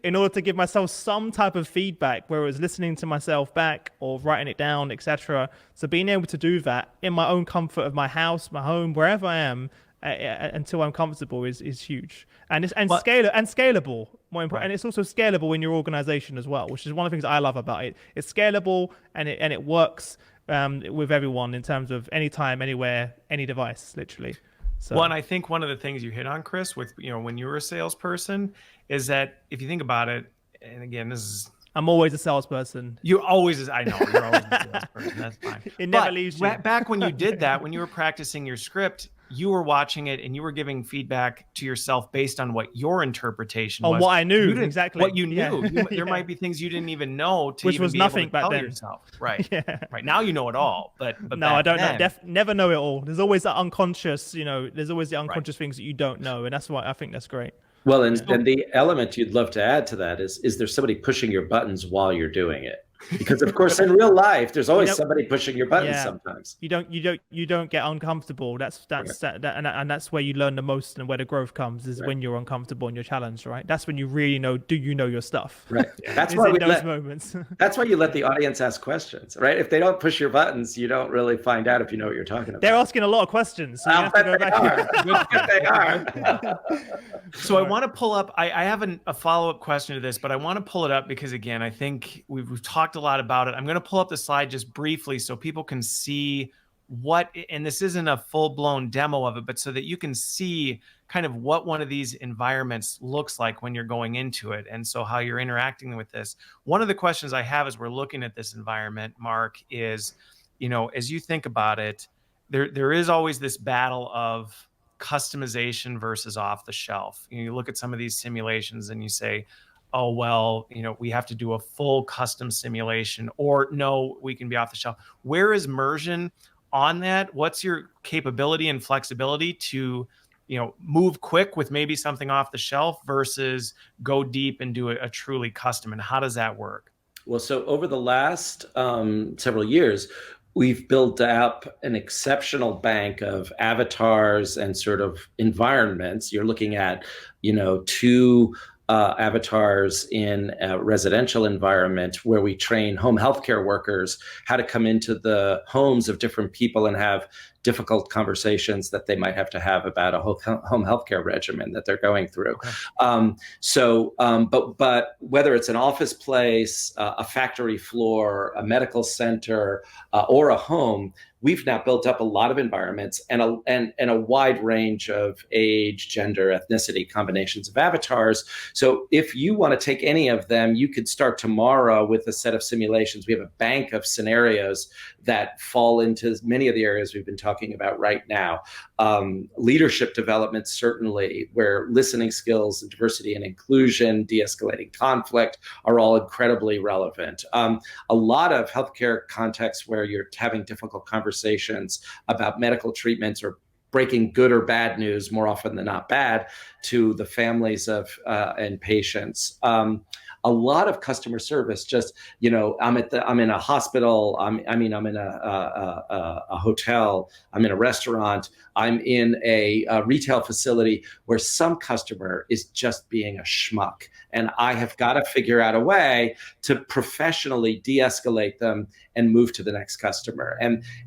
in order to give myself some type of feedback, where it was listening to myself back or writing it down, etc. So being able to do that in my own comfort of my house, my home, wherever I am, until I'm comfortable is huge. And scalable, more important. Right. And it's also scalable in your organization as well, which is one of the things I love about it. It's scalable and it works with everyone in terms of anytime, anywhere, any device, literally. So. Well, and I think one of the things you hit on, Chris, with when you were a salesperson, is that if you think about it, and again, I'm always a salesperson. I know you're always a salesperson. That's fine. It never leaves you. Back when you did that, when you were practicing your script, you were watching it and you were giving feedback to yourself based on what your interpretation was. What I knew, exactly. What you knew. There might be things you didn't even know to which even was be nothing able to back tell then. Yourself. Right. Right. Now you know it all. But no, I don't know. Never know it all. There's always that unconscious, there's always the unconscious things that you don't know. And that's why I think that's great. Well, and the element you'd love to add to that is there somebody pushing your buttons while you're doing it? Because of course in real life there's always somebody pushing your buttons. Sometimes you don't get uncomfortable. That's and that's where you learn the most, and where the growth comes is when you're uncomfortable and you're challenged, right? That's when you really know, do you know your stuff? Right. That's why moments. That's why you let the audience ask questions, right? If they don't push your buttons, you don't really find out if you know what you're talking about. They're asking a lot of questions, so you have to go back. They are. So I want to pull up. I have a follow-up question to this, but I want to pull it up because, again, I think we've talked a lot about it. I'm going to pull up the slide just briefly so people can see what, and this isn't a full-blown demo of it, but so that you can see kind of what one of these environments looks like when you're going into it, and so how you're interacting with this. One of the questions I have as we're looking at this environment, Mark, is, as you think about it, there is always this battle of customization versus off the shelf. You look at some of these simulations and you say, oh, well, we have to do a full custom simulation, or no, we can be off the shelf. Where is Mursion on that? What's your capability and flexibility to, move quick with maybe something off the shelf versus go deep and do a truly custom? And how does that work? Well, so over the last several years, we've built up an exceptional bank of avatars and sort of environments. You're looking at, two avatars in a residential environment where we train home healthcare workers how to come into the homes of different people and have difficult conversations that they might have to have about a home healthcare regimen that they're going through. Okay. But whether it's an office place, a factory floor, a medical center, or a home, we've now built up a lot of environments and a wide range of age, gender, ethnicity, combinations of avatars. So if you want to take any of them, you could start tomorrow with a set of simulations. We have a bank of scenarios that fall into many of the areas we've been talking talking about right now. Leadership development, certainly, where listening skills, diversity and inclusion, de-escalating conflict are all incredibly relevant. A lot of healthcare contexts where you're having difficult conversations about medical treatments or breaking good or bad news, more often than not bad, to the families of and patients. A lot of customer service. Just, I'm in a hospital. I'm in a hotel. I'm in a restaurant. I'm in a retail facility where some customer is just being a schmuck, and I have got to figure out a way to professionally de-escalate them and move to the next customer.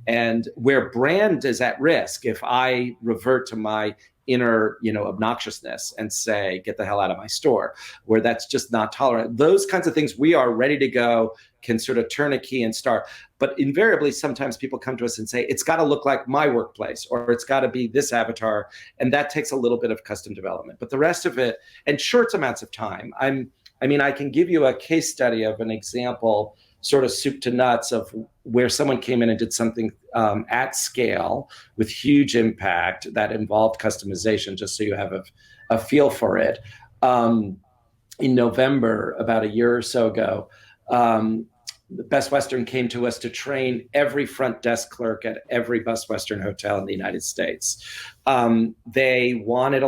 And where brand is at risk, if I revert to my inner, obnoxiousness and say, get the hell out of my store, where that's just not tolerant. Those kinds of things, we are ready to go, can sort of turn a key and start. But invariably, sometimes people come to us and say, it's got to look like my workplace, or it's got to be this avatar. And that takes a little bit of custom development. But the rest of it, and short amounts of time, I can give you a case study of an example, sort of soup to nuts, of where someone came in and did something at scale with huge impact that involved customization, just so you have a feel for it. In November, about a year or so ago, Best Western came to us to train every front desk clerk at every Best Western hotel in the United States. They wanted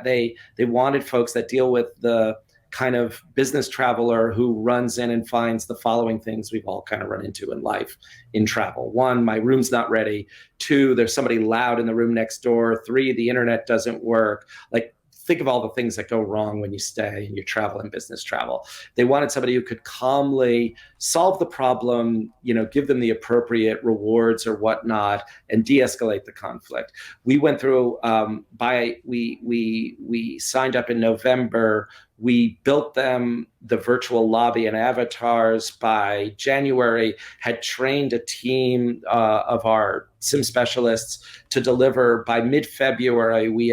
they wanted folks that deal with the kind of business traveler who runs in and finds the following things we've all kind of run into in life in travel. 1, my room's not ready. 2, there's somebody loud in the room next door. 3, the internet doesn't work. Like, think of all the things that go wrong when you stay and you travel and business travel. They wanted somebody who could calmly solve the problem, give them the appropriate rewards or whatnot, and de-escalate the conflict. We went through, we signed up in November. We built them the virtual lobby and avatars. By January, had trained a team of our SIM specialists to deliver. By mid-February, we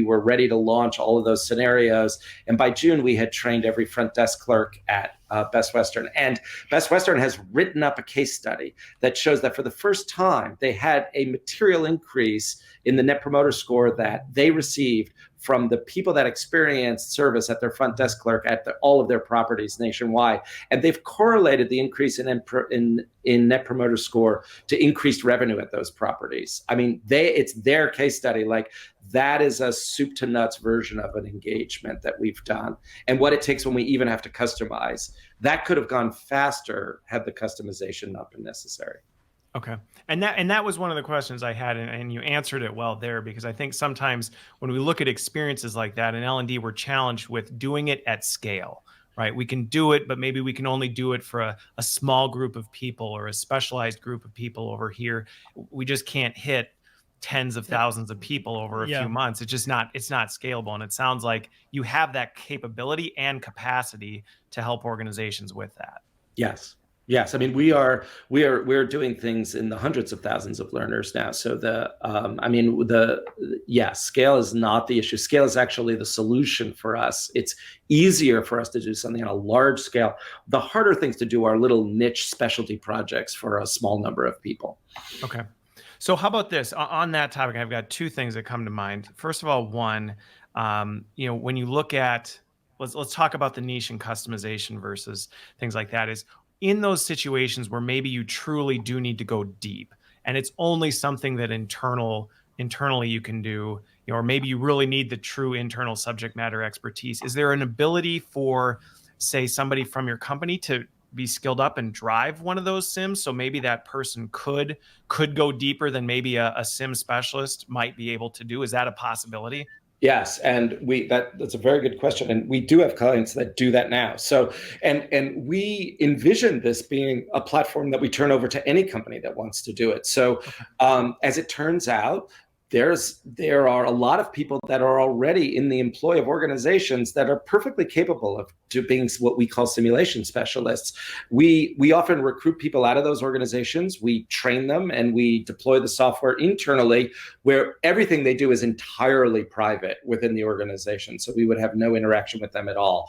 were ready to launch all of those scenarios. And by June, we had trained every front desk clerk at Best Western. And Best Western has written up a case study that shows that for the first time, they had a material increase in the Net Promoter Score that they received from the people that experienced service at their front desk clerk at all of their properties nationwide. And they've correlated the increase in Net Promoter Score to increased revenue at those properties. I mean, it's their case study. Like, that is a soup to nuts version of an engagement that we've done. And what it takes when we even have to customize. That could have gone faster had the customization not been necessary. Okay. And that was one of the questions I had, and you answered it well there, because I think sometimes when we look at experiences like that in L&D, we're challenged with doing it at scale, right? We can do it, but maybe we can only do it for a small group of people or a specialized group of people over here. We just can't hit tens of thousands of people over a few months. It's not scalable. And it sounds like you have that capability and capacity to help organizations with that. Yes. Yes, I mean, we're doing things in the hundreds of thousands of learners now. So scale is not the issue. Scale is actually the solution for us. It's easier for us to do something on a large scale. The harder things to do are little niche specialty projects for a small number of people. Okay. So how about this? On that topic, I've got 2 things that come to mind. First of all, one, when you look at, let's talk about the niche and customization versus things like that, is in those situations where maybe you truly do need to go deep and it's only something that internally you can do, or maybe you really need the true internal subject matter expertise. Is there an ability for, say, somebody from your company to be skilled up and drive one of those sims? So maybe that person could go deeper than maybe a sim specialist might be able to do. Is that a possibility? Yes, and that's a very good question, and we do have clients that do that now. So, and we envision this being a platform that we turn over to any company that wants to do it. So, as it turns out, there are a lot of people that are already in the employ of organizations that are perfectly capable of being what we call simulation specialists. We often recruit people out of those organizations. We train them and we deploy the software internally, where everything they do is entirely private within the organization. So we would have no interaction with them at all.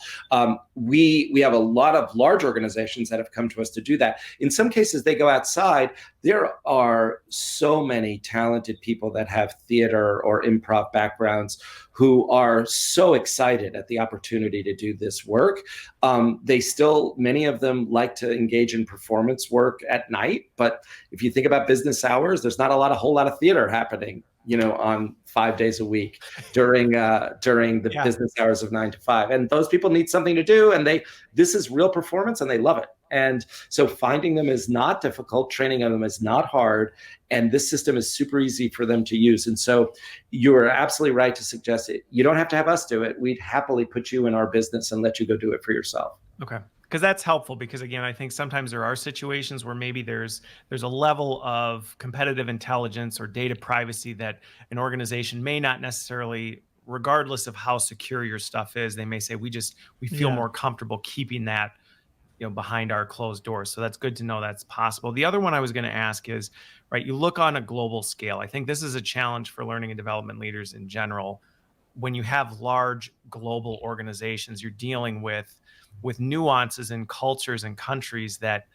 We have a lot of large organizations that have come to us to do that. In some cases, they go outside. There are so many talented people that have theater or improv backgrounds who are so excited at the opportunity to do this work. Many of them like to engage in performance work at night. But if you think about business hours, there's not a whole lot of theater happening, on 5 days a week during the business hours of 9 to 5. And those people need something to do, and this is real performance, and they love it. And so finding them is not difficult, training them is not hard, and this system is super easy for them to use. And so you are absolutely right to suggest it. You don't have to have us do it. We'd happily put you in our business and let you go do it for yourself. Okay. Because that's helpful, because again, I think sometimes there are situations where maybe there's a level of competitive intelligence or data privacy that an organization may not necessarily, regardless of how secure your stuff is, they may say, we feel more comfortable keeping that behind our closed doors. So that's good to know that's possible. The other one I was going to ask is, right, you look on a global scale. I think this is a challenge for learning and development leaders in general. When you have large global organizations, you're dealing with nuances in cultures and countries that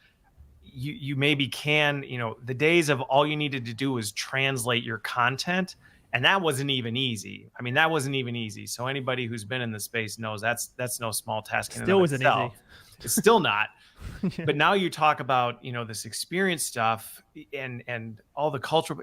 you maybe can, the days of all you needed to do was translate your content. And that wasn't even easy. I mean, that wasn't even easy. So anybody who's been in the space knows that's no small task. Still wasn't easy. It's still not. But now you talk about, this experience stuff and all the cultural.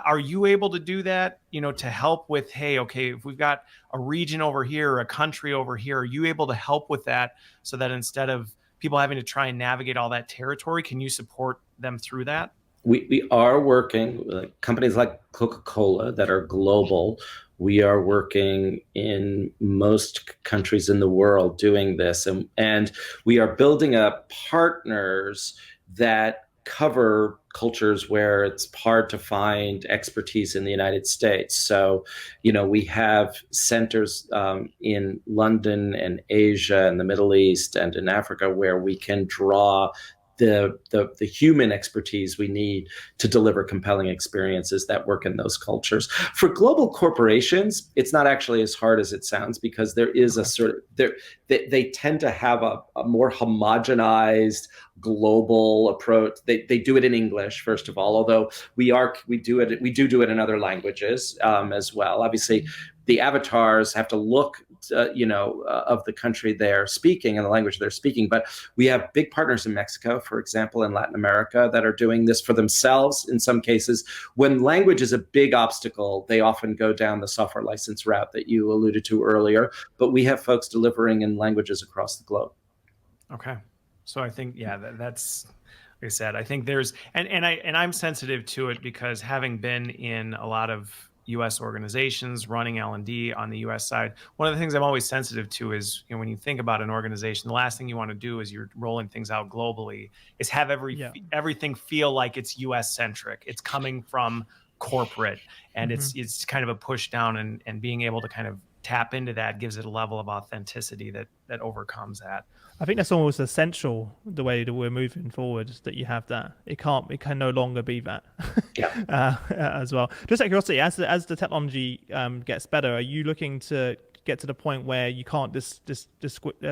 Are you able to do that, to help with, hey, okay, if we've got a region over here or a country over here, are you able to help with that so that instead of people having to try and navigate all that territory, can you support them through that? We are working with companies like Coca-Cola that are global. We are working in most countries in the world doing this. And we are building up partners that cover cultures where it's hard to find expertise in the United States. So, we have centers in London and Asia and the Middle East and in Africa where we can draw the human expertise we need to deliver compelling experiences that work in those cultures. For global corporations, it's not actually as hard as it sounds, because there is a sort of they tend to have a more homogenized global approach. They do it in English, first of all, although we do it in other languages as well. Obviously, the avatars have to look of the country they're speaking and the language they're speaking. But we have big partners in Mexico, for example, in Latin America, that are doing this for themselves in some cases. When language is a big obstacle, they often go down the software license route that you alluded to earlier. But we have folks delivering in languages across the globe. Okay. So I think, that's, like I said, I think there's, and I'm sensitive to it because having been in a lot of U.S. organizations running L&D on the U.S. side, one of the things I'm always sensitive to is, when you think about an organization, the last thing you want to do is you're rolling things out globally is have everything feel like it's U.S. centric. It's coming from corporate, and it's kind of a push down, and being able to kind of tap into that gives it a level of authenticity that overcomes that. I think that's almost essential, the way that we're moving forward, that you have that. It can no longer be that. As well. Just out of curiosity, as the technology gets better, are you looking to get to the point where you can't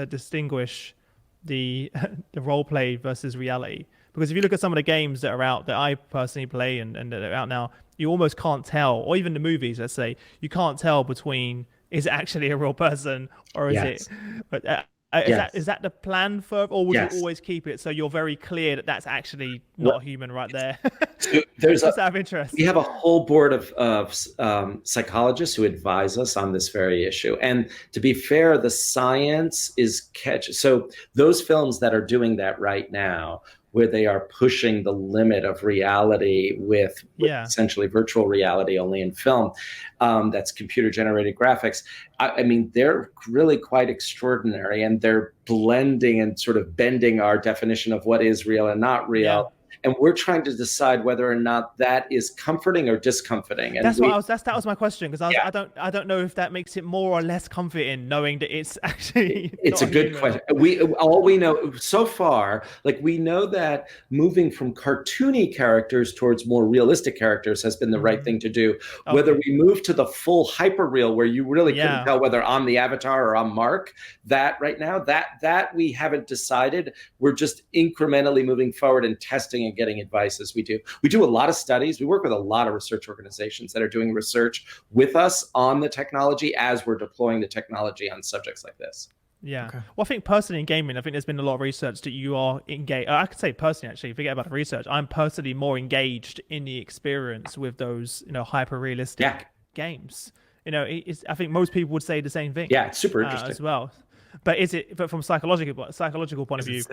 distinguish the role play versus reality? Because if you look at some of the games that are out, that I personally play and that are out now, you almost can't tell, or even the movies, let's say, you can't tell between, is it actually a real person or is it? But, is that the plan for, or would you always keep it so you're very clear that that's actually not human right there? So there's just out of interest. We have a whole board of psychologists who advise us on this very issue. And to be fair, the science is so those films that are doing that right now, where they are pushing the limit of reality with essentially virtual reality only in film, that's computer generated graphics. I mean, they're really quite extraordinary, and they're blending and sort of bending our definition of what is real and not real And we're trying to decide whether or not that is comforting or discomforting. And that's what I was. That was my question, because I don't know if that makes it more or less comforting knowing that it's actually. It's a good question. All we know so far, like we know that moving from cartoony characters towards more realistic characters has been the right thing to do. Okay. Whether we move to the full hyperreal where you really couldn't tell whether I'm the avatar or I'm Mark, that right now that we haven't decided. We're just incrementally moving forward and testing and getting advice as we do. We do a lot of studies. We work with a lot of research organizations that are doing research with us on the technology as we're deploying the technology on subjects like this. Yeah. Okay. Well, I think personally in gaming, I think there's been a lot of research that you are engaged. I could say personally, actually, forget about the research. I'm personally more engaged in the experience with those, hyper realistic games. I think most people would say the same thing. Yeah, it's super interesting as well. But but from psychological point of view?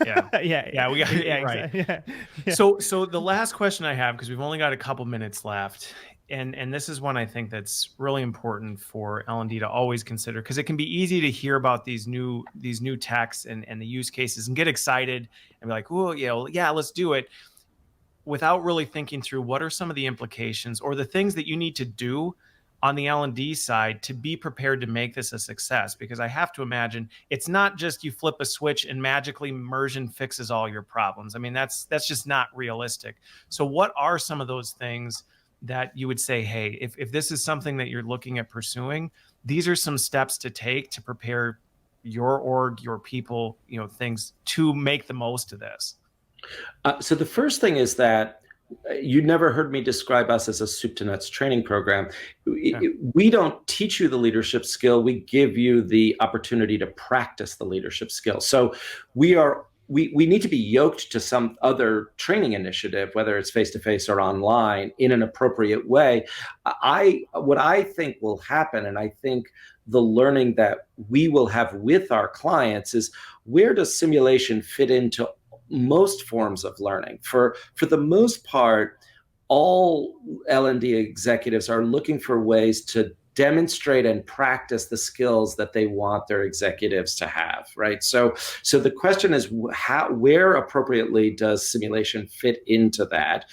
Yeah. So the last question I have, because we've only got a couple minutes left, and this is one I think that's really important for L&D to always consider, because it can be easy to hear about these new techs and the use cases and get excited and be like, oh yeah, let's do it, without really thinking through what are some of the implications or the things that you need to do on the L&D side to be prepared to make this a success. Because I have to imagine it's not just you flip a switch and magically Mursion fixes all your problems. I mean, that's just not realistic. So what are some of those things that you would say, hey, if this is something that you're looking at pursuing, these are some steps to take to prepare your org, your people, things to make the most of this? So the first thing is that you never heard me describe us as a soup to nuts training program. We don't teach you the leadership skill. We give you the opportunity to practice the leadership skill. So we need to be yoked to some other training initiative, whether it's face-to-face or online, in an appropriate way. What I think will happen, and I think the learning that we will have with our clients, is where does simulation fit into most forms of learning? For the most part, all L&D executives are looking for ways to demonstrate and practice the skills that they want their executives to have, right? So the question is, where appropriately does simulation fit into that?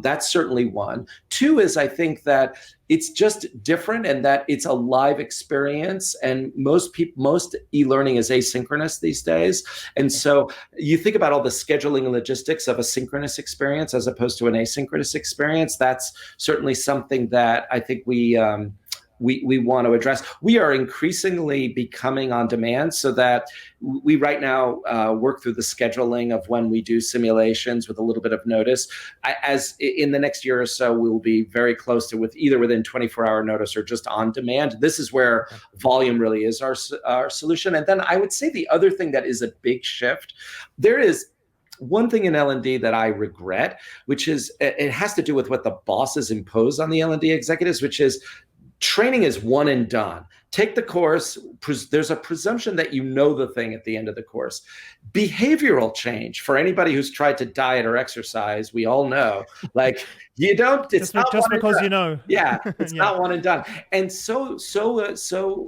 That's certainly one. Two is, I think that it's just different, and that it's a live experience, and most e-learning is asynchronous these days. And so you think about all the scheduling and logistics of a synchronous experience as opposed to an asynchronous experience. That's certainly something that I think we want to address. We are increasingly becoming on demand, so that we right now work through the scheduling of when we do simulations with a little bit of notice. As in the next year or so, we will be very close to either within 24-hour notice or just on demand. This is where volume really is our solution. And then I would say the other thing that is a big shift, there is one thing in L&D that I regret, which is it has to do with what the bosses impose on the L&D executives, which is training is one and done. Take the course. There's a presumption that you know the thing at the end of the course. Behavioral change, for anybody who's tried to diet or exercise, we all know, like, you don't. It's just because you know. Yeah, it's not one and done. And so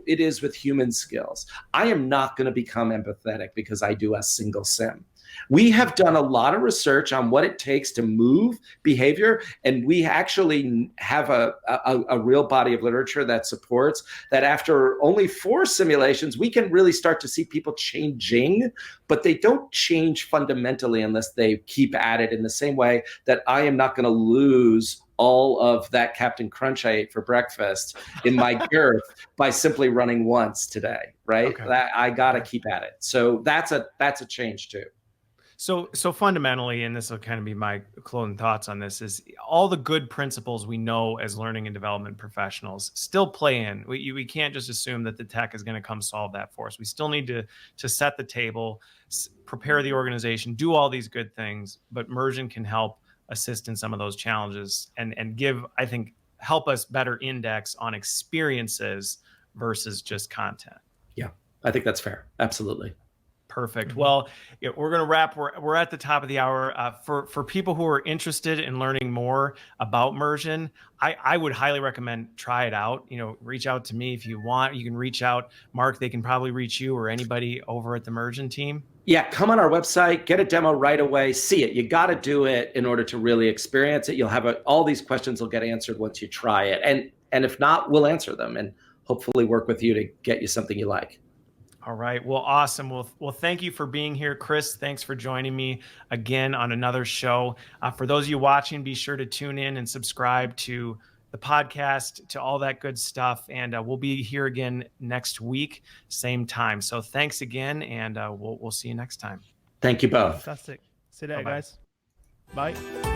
it is with human skills. I am not going to become empathetic because I do a single sim. We have done a lot of research on what it takes to move behavior, and we actually have a real body of literature that supports that after only 4 simulations, we can really start to see people changing, but they don't change fundamentally unless they keep at it, in the same way that I am not going to lose all of that Captain Crunch I ate for breakfast in my girth by simply running once today, right? Okay. I got to keep at it. So that's a change too. So fundamentally, and this will kind of be my closing thoughts on this, is all the good principles we know as learning and development professionals still play in. We can't just assume that the tech is going to come solve that for us. We still need to set the table, prepare the organization, do all these good things, but Mursion can help assist in some of those challenges and help us better index on experiences versus just content. Yeah, I think that's fair. Absolutely. Perfect. Well, we're going to wrap. We're at the top of the hour. For people who are interested in learning more about Mursion, I would highly recommend try it out. Reach out to me if you want. You can reach out, Mark. They can probably reach you or anybody over at the Mursion team. Yeah, come on our website, get a demo right away, see it. You got to do it in order to really experience it. You'll have all these questions will get answered once you try it. And if not, we'll answer them and hopefully work with you to get you something you like. All right. Well, awesome. Well, thank you for being here, Chris. Thanks for joining me again on another show. For those of you watching, be sure to tune in and subscribe to the podcast, to all that good stuff. And we'll be here again next week, same time. So thanks again, and we'll see you next time. Thank you both. Fantastic. See you later, Bye-bye. guys. Bye.